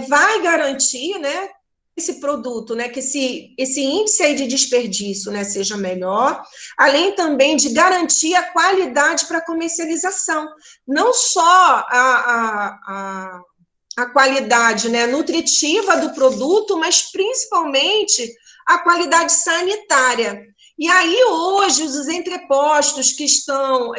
vai garantir, né, esse produto, né, que esse índice aí de desperdício, né, seja melhor, além também de garantir a qualidade para a comercialização. Não só a qualidade, né, nutritiva do produto, mas principalmente a qualidade sanitária. E aí, hoje, os entrepostos que estão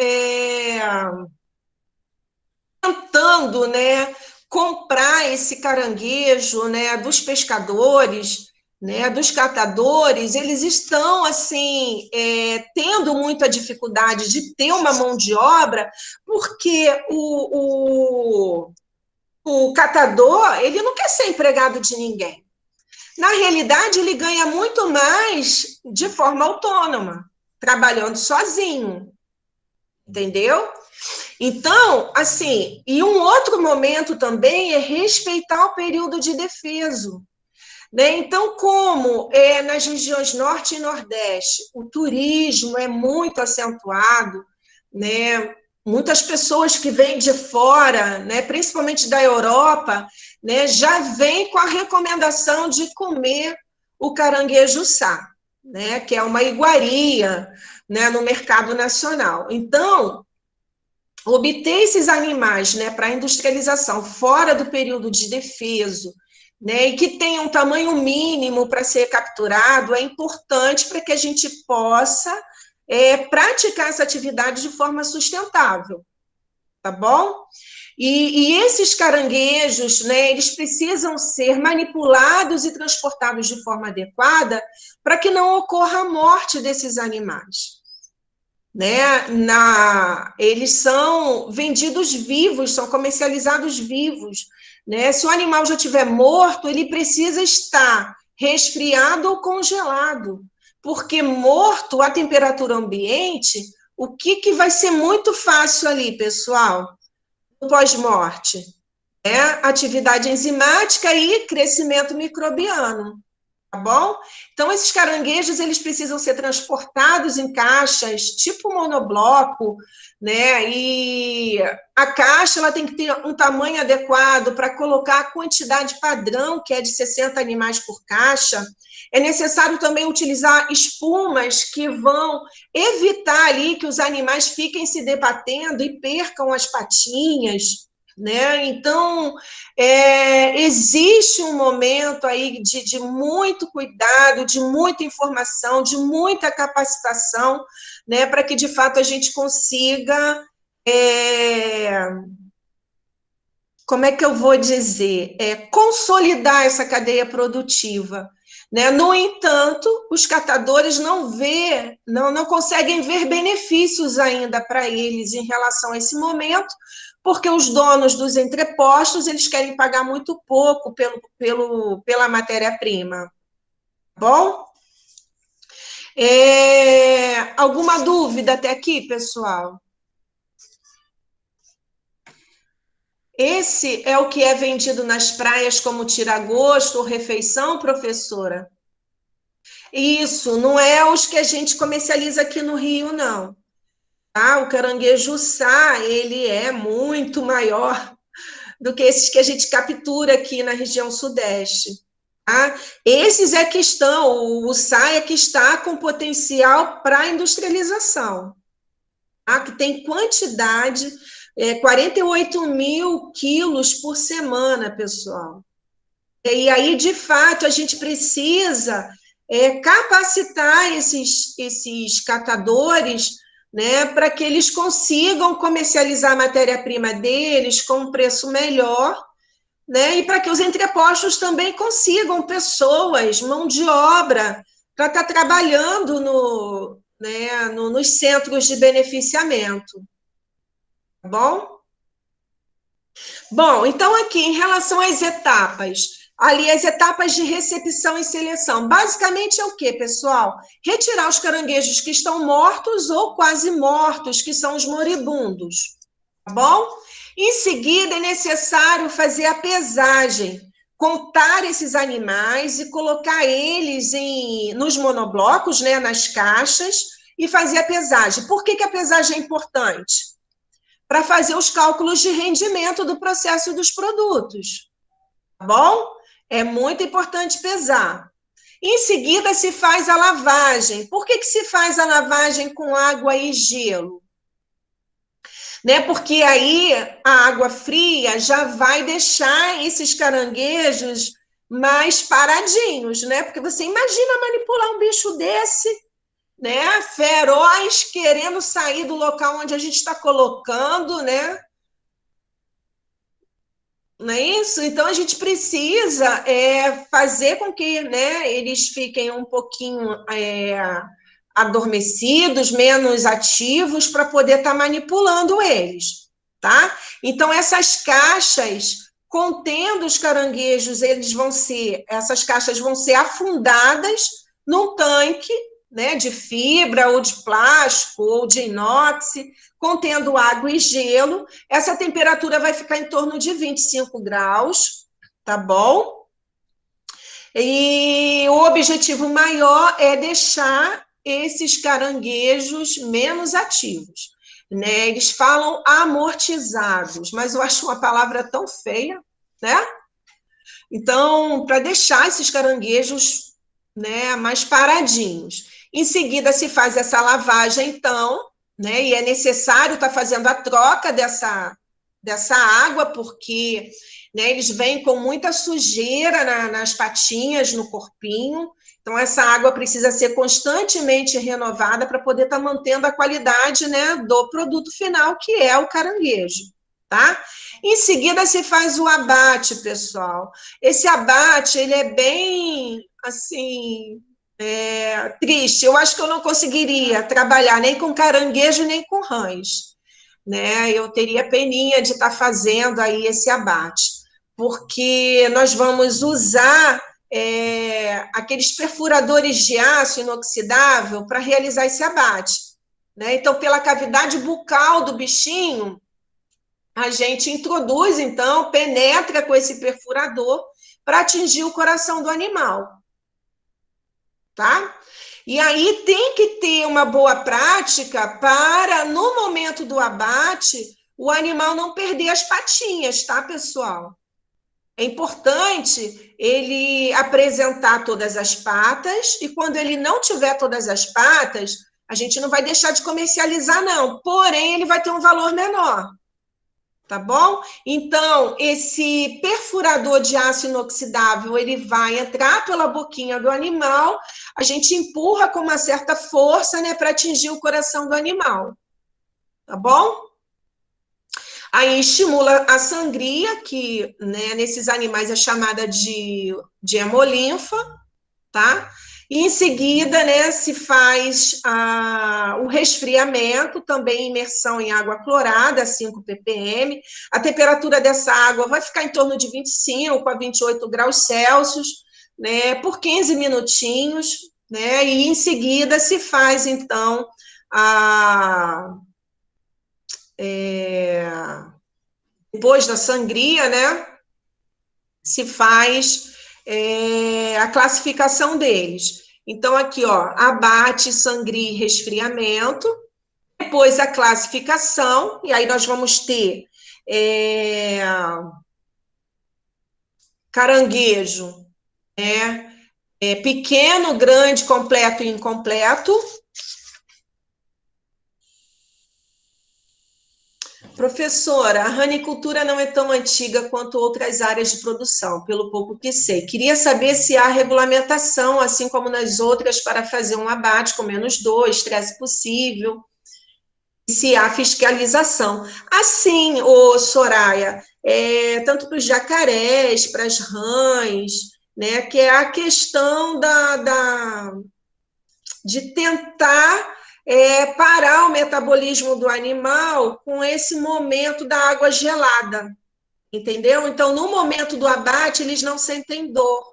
tentando, né, comprar esse caranguejo, né, dos pescadores, né, dos catadores, eles estão, assim, tendo muita dificuldade de ter uma mão de obra, porque o catador, ele não quer ser empregado de ninguém. Na realidade, ele ganha muito mais de forma autônoma, trabalhando sozinho, entendeu? Então, assim, e um outro momento também é respeitar o período de defeso. Né? Então, como nas regiões norte e nordeste o turismo é muito acentuado, né? Muitas pessoas que vêm de fora, né, principalmente da Europa, né, já vêm com a recomendação de comer o caranguejo-sá, né, que é uma iguaria, né, no mercado nacional. Então, obter esses animais, né, para industrialização fora do período de defeso, né, e que tenham um tamanho mínimo para ser capturado, é importante para que a gente possa praticar essa atividade de forma sustentável, tá bom? E esses caranguejos, né, eles precisam ser manipulados e transportados de forma adequada para que não ocorra a morte desses animais. Né? Eles são vendidos vivos, são comercializados vivos. Né? Se o animal já estiver morto, ele precisa estar resfriado ou congelado, porque morto, a temperatura ambiente, o que vai ser muito fácil ali, pessoal, no pós-morte? Atividade enzimática e crescimento microbiano. Tá bom? Então, esses caranguejos, eles precisam ser transportados em caixas, tipo monobloco, né? E a caixa, ela tem que ter um tamanho adequado para colocar a quantidade padrão, que é de 60 animais por caixa. É necessário também utilizar espumas que vão evitar ali que os animais fiquem se debatendo e percam as patinhas, né? Então, existe um momento aí de muito cuidado, de muita informação, de muita capacitação, né, para que, de fato, a gente consiga, como é que eu vou dizer, consolidar essa cadeia produtiva. Né? No entanto, os catadores não conseguem ver benefícios ainda para eles em relação a esse momento, porque os donos dos entrepostos, eles querem pagar muito pouco pela matéria-prima. Bom? Alguma dúvida até aqui, pessoal? Esse é o que é vendido nas praias como tira-gosto ou refeição, professora? Isso, não é os que a gente comercializa aqui no Rio, não. O caranguejo-sá, ele é muito maior do que esses que a gente captura aqui na região sudeste. Tá? Esses é que estão, o sá é que está com potencial para industrialização, tá? Que tem quantidade, 48 mil quilos por semana, pessoal. E aí, de fato, a gente precisa capacitar esses catadores né, para que eles consigam comercializar a matéria-prima deles com um preço melhor, né, e para que os entrepostos também consigam pessoas, mão de obra, para estar trabalhando nos centros de beneficiamento. Tá bom? Bom, então aqui, em relação às etapas, ali as etapas de recepção e seleção, basicamente é o quê, pessoal? Retirar os caranguejos que estão mortos ou quase mortos, que são os moribundos, tá bom? Em seguida, é necessário fazer a pesagem, contar esses animais e colocar eles nos monoblocos, né, nas caixas, e fazer a pesagem. Por que a pesagem é importante? Para fazer os cálculos de rendimento do processo dos produtos, tá bom? É muito importante pesar. Em seguida, se faz a lavagem. Por que se faz a lavagem com água e gelo? Né? Porque aí a água fria já vai deixar esses caranguejos mais paradinhos, né? Porque você imagina manipular um bicho desse, né, feroz, querendo sair do local onde a gente está colocando, né? Não é isso? Então, a gente precisa fazer com que, né, eles fiquem um pouquinho adormecidos, menos ativos, para poder estar manipulando eles, tá? Então, essas caixas contendo os caranguejos, essas caixas vão ser afundadas num tanque, né, de fibra, ou de plástico, ou de inox, contendo água e gelo. Essa temperatura vai ficar em torno de 25 graus, tá bom? E o objetivo maior é deixar esses caranguejos menos ativos, né? Eles falam amortizados, mas eu acho uma palavra tão feia, né? Então, para deixar esses caranguejos, né, mais paradinhos. Em seguida, se faz essa lavagem, então, né, e é necessário estar fazendo a troca dessa água, porque, né, eles vêm com muita sujeira nas patinhas, no corpinho, então essa água precisa ser constantemente renovada para poder estar mantendo a qualidade, né, do produto final, que é o caranguejo, tá? Em seguida, se faz o abate, pessoal. Esse abate, ele é bem, assim, triste. Eu acho que eu não conseguiria trabalhar nem com caranguejo, nem com rãs, né? Eu teria peninha de estar fazendo aí esse abate, porque nós vamos usar aqueles perfuradores de aço inoxidável para realizar esse abate, né? Então, pela cavidade bucal do bichinho, a gente introduz, então, penetra com esse perfurador para atingir o coração do animal, tá? E aí tem que ter uma boa prática para, no momento do abate, o animal não perder as patinhas, tá, pessoal? É importante ele apresentar todas as patas, e quando ele não tiver todas as patas, a gente não vai deixar de comercializar, não. Porém, ele vai ter um valor menor. Tá bom? Então, esse perfurador de aço inoxidável, ele vai entrar pela boquinha do animal, a gente empurra com uma certa força, né, para atingir o coração do animal. Tá bom? Aí estimula a sangria, que, né, nesses animais é chamada de hemolinfa, tá? E em seguida, né, se faz o resfriamento, também imersão em água clorada, 5 ppm. A temperatura dessa água vai ficar em torno de 25 a 28 graus Celsius, né, por 15 minutinhos, né, e em seguida se faz, então, depois da sangria, né, se faz a classificação deles. Então, aqui, ó, abate, sangria e resfriamento, depois a classificação, e aí nós vamos ter caranguejo, pequeno, grande, completo e incompleto. Professora, a ranicultura não é tão antiga quanto outras áreas de produção, pelo pouco que sei. Queria saber se há regulamentação, assim como nas outras, para fazer um abate com -2, estresse possível. iniciar a fiscalização. Assim, ô Soraya, tanto para os jacarés, para as rãs, né, que é a questão de tentar parar o metabolismo do animal com esse momento da água gelada, entendeu? Então, no momento do abate, eles não sentem dor.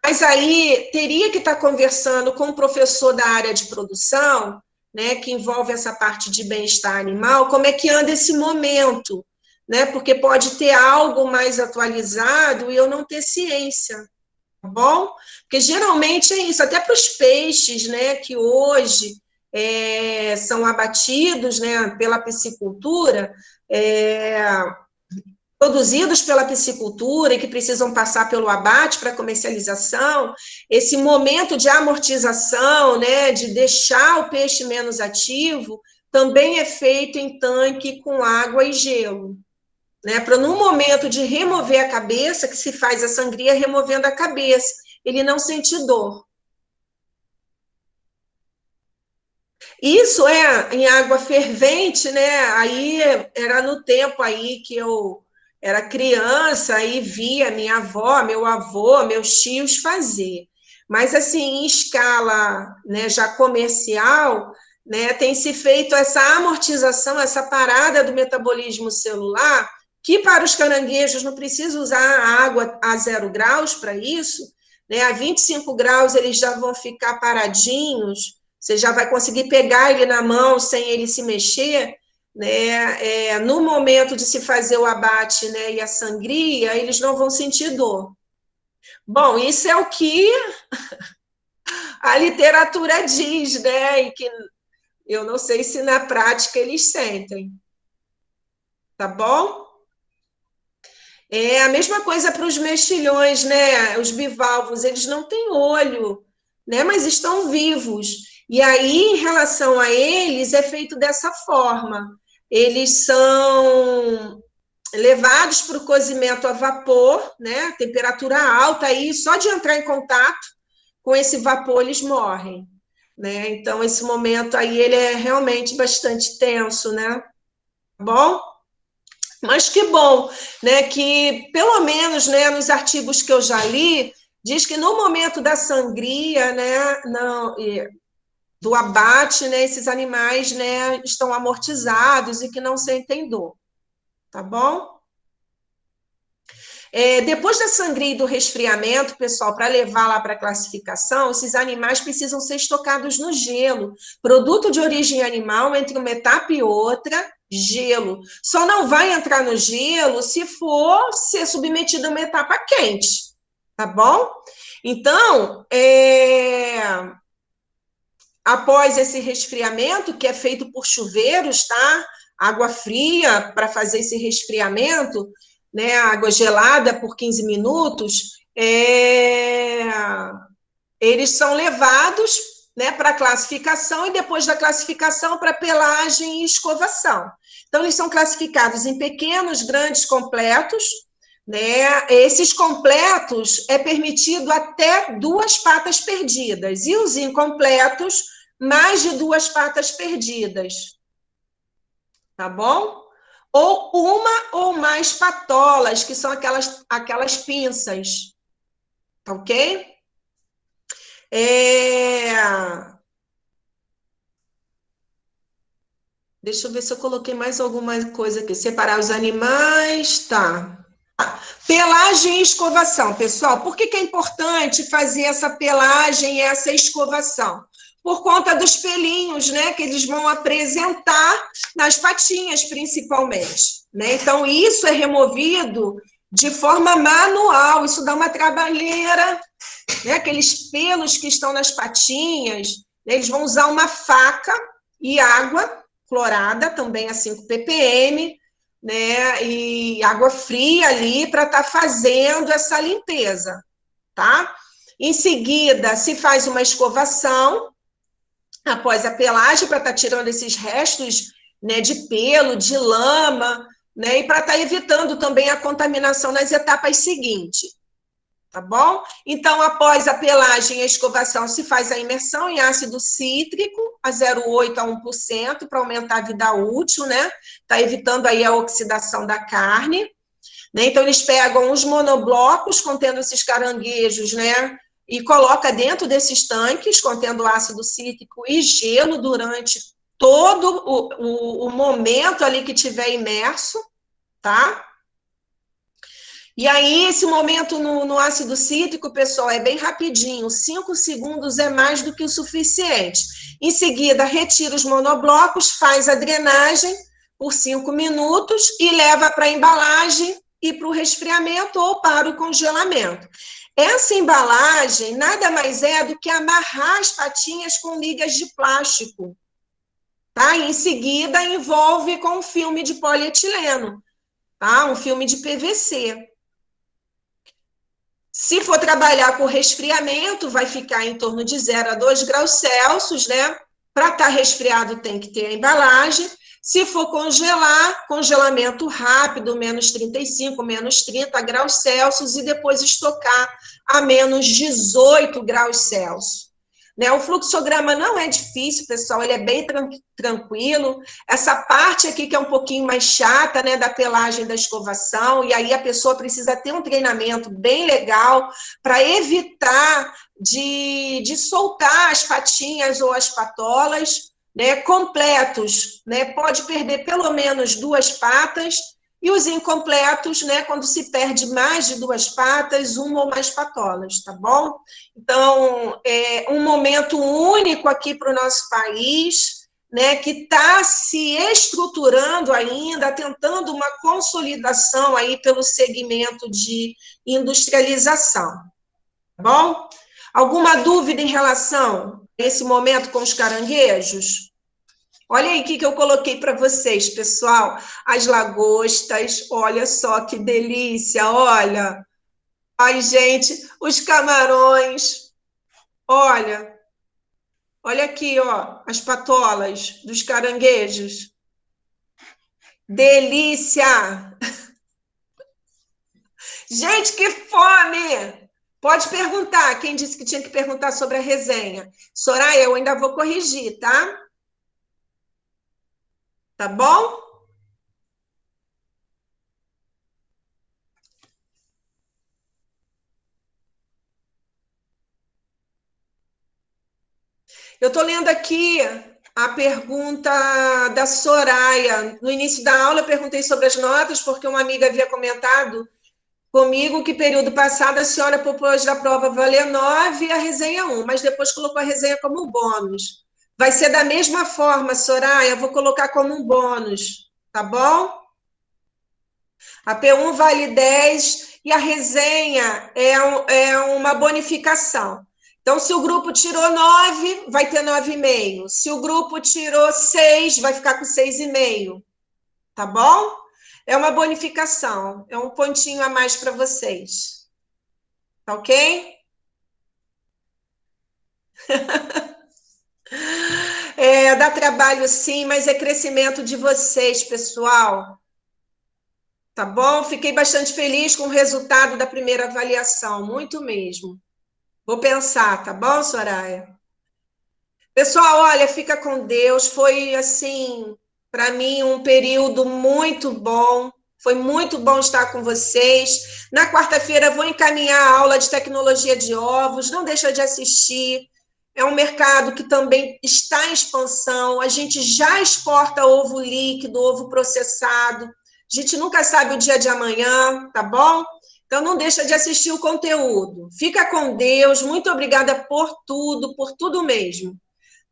Mas aí, teria que estar conversando com o professor da área de produção, né, que envolve essa parte de bem-estar animal, como é que anda esse momento, né, porque pode ter algo mais atualizado e eu não ter ciência, tá bom? Porque geralmente é isso, até para os peixes, né, que hoje são abatidos, né, pela piscicultura, produzidos pela piscicultura e que precisam passar pelo abate para comercialização, esse momento de amortização, né, de deixar o peixe menos ativo, também é feito em tanque com água e gelo, né, para no momento de remover a cabeça, que se faz a sangria removendo a cabeça, ele não sentir dor. Isso em água fervente, né, aí era no tempo aí que eu era criança e via minha avó, meu avô, meus tios fazer. Mas, assim, em escala, né, já comercial, né, tem se feito essa amortização, essa parada do metabolismo celular, que para os caranguejos não precisa usar a água a 0 graus para isso, né, a 25 graus eles já vão ficar paradinhos, você já vai conseguir pegar ele na mão sem ele se mexer, né, no momento de se fazer o abate, né, e a sangria, eles não vão sentir dor. Bom, isso é o que a literatura diz, né, e que eu não sei se na prática eles sentem. Tá bom? A mesma coisa para os mexilhões, né, os bivalvos, eles não têm olho, né, mas estão vivos. E aí, em relação a eles, é feito dessa forma. Eles são levados para o cozimento a vapor, né? Temperatura alta, aí só de entrar em contato com esse vapor eles morrem, né? Então, esse momento aí, ele é realmente bastante tenso, né? Tá bom? Mas que bom, né? Que pelo menos, né, nos artigos que eu já li, diz que no momento da sangria, né, do abate, né, esses animais, né, estão amortizados e que não sentem dor, tá bom? Depois da sangria e do resfriamento, pessoal, para levar lá para a classificação, esses animais precisam ser estocados no gelo. Produto de origem animal, entre uma etapa e outra, gelo. Só não vai entrar no gelo se for ser submetido a uma etapa quente, tá bom? Então, após esse resfriamento, que é feito por chuveiros, tá? Água fria para fazer esse resfriamento, né? Água gelada por 15 minutos, eles são levados, né, para a classificação e depois da classificação para pelagem e escovação. Então, eles são classificados em pequenos, grandes, completos, né? Esses completos é permitido até 2 patas perdidas, e os incompletos, mais de 2 patas perdidas. Tá bom? Ou uma ou mais patolas, que são aquelas pinças. Tá ok? Deixa eu ver se eu coloquei mais alguma coisa aqui. Separar os animais, tá. Pelagem e escovação, pessoal. Por que é importante fazer essa pelagem e essa escovação? Por conta dos pelinhos, né, que eles vão apresentar nas patinhas, principalmente, né? Então, isso é removido de forma manual, isso dá uma trabalheira, né? Aqueles pelos que estão nas patinhas, né, eles vão usar uma faca e água clorada, também a 5 ppm, né, e água fria ali para estar fazendo essa limpeza, tá? Em seguida, se faz uma escovação, após a pelagem, para estar tirando esses restos, né, de pelo, de lama, né, e para estar evitando também a contaminação nas etapas seguintes. tá bom? Então, após a pelagem e a escovação, se faz a imersão em ácido cítrico, a 0,8 a 1%, para aumentar a vida útil, né? Está evitando aí a oxidação da carne. Né? Então, eles pegam os monoblocos contendo esses caranguejos, né? E coloca dentro desses tanques contendo ácido cítrico e gelo durante todo o momento ali que tiver imerso, tá? E aí, esse momento no ácido cítrico, pessoal, é bem rapidinho, 5 segundos é mais do que o suficiente. Em seguida, retira os monoblocos, faz a drenagem por 5 minutos e leva para a embalagem e para o resfriamento ou para o congelamento. Essa embalagem nada mais é do que amarrar as patinhas com ligas de plástico, tá? E em seguida, envolve com um filme de polietileno, tá? Um filme de PVC. Se for trabalhar com resfriamento, vai ficar em torno de 0 a 2 graus Celsius, né? Para estar resfriado tem que ter a embalagem. Se for congelar, congelamento rápido, menos 35, menos 30 graus Celsius, e depois estocar a menos 18 graus Celsius. Né? O fluxograma não é difícil, pessoal, ele é bem tranquilo. Essa parte aqui que é um pouquinho mais chata, né, da pelagem da escovação, e aí a pessoa precisa ter um treinamento bem legal para evitar de soltar as patinhas ou as patolas, né, completos, né, pode perder pelo menos 2 patas, e os incompletos, né, quando se perde mais de 2 patas, uma ou mais patolas, tá bom? Então, é um momento único aqui para o nosso país, né, que está se estruturando ainda, tentando uma consolidação aí pelo segmento de industrialização, tá bom? Alguma dúvida em relação a esse momento com os caranguejos? Olha aí o que eu coloquei para vocês, pessoal. As lagostas, olha só que delícia, olha. Ai, gente, os camarões, olha. Olha aqui, ó, as patolas dos caranguejos. Delícia! Gente, que fome! Pode perguntar, quem disse que tinha que perguntar sobre a resenha. Soraya, eu ainda vou corrigir, tá? Tá bom? Eu estou lendo aqui a pergunta da Soraya. No início da aula, eu perguntei sobre as notas, porque uma amiga havia comentado comigo que período passado a senhora propôs da prova valer 9 e a resenha 1, mas depois colocou a resenha como bônus. Vai ser da mesma forma, Soraya, eu vou colocar como um bônus, tá bom? A P1 vale 10 e a resenha é uma bonificação. Então, se o grupo tirou 9, vai ter 9,5. Se o grupo tirou 6, vai ficar com 6,5. Tá bom? É uma bonificação, é um pontinho a mais para vocês. Tá ok? Dá trabalho sim, mas é crescimento de vocês, pessoal. Tá bom? Fiquei bastante feliz com o resultado da primeira avaliação, muito mesmo. Vou pensar, tá bom, Soraya? Pessoal, olha, fica com Deus. Foi, assim, para mim, um período muito bom. Foi muito bom estar com vocês. Na quarta-feira, vou encaminhar a aula de tecnologia de ovos. Não deixa de assistir. É um mercado que também está em expansão. A gente já exporta ovo líquido, ovo processado. A gente nunca sabe o dia de amanhã, tá bom? Então, não deixa de assistir o conteúdo. Fica com Deus. Muito obrigada por tudo mesmo.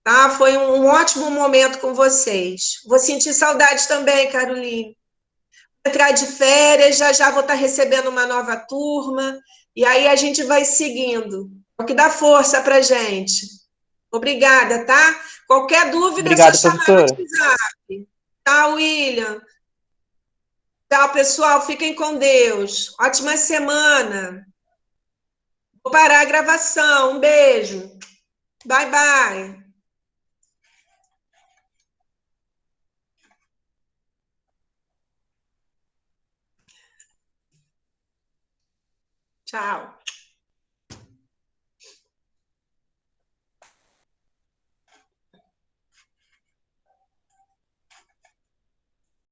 Tá? Foi um ótimo momento com vocês. Vou sentir saudade também, Caroline. Vou entrar de férias, já já vou estar recebendo uma nova turma, e aí a gente vai seguindo. É o que dá força para gente. Obrigada, tá? Qualquer dúvida é só Obrigado, chamar no professora. WhatsApp. Tá, William? Tchau, pessoal. Fiquem com Deus. Ótima semana. Vou parar a gravação. Um beijo. Bye, bye. Tchau.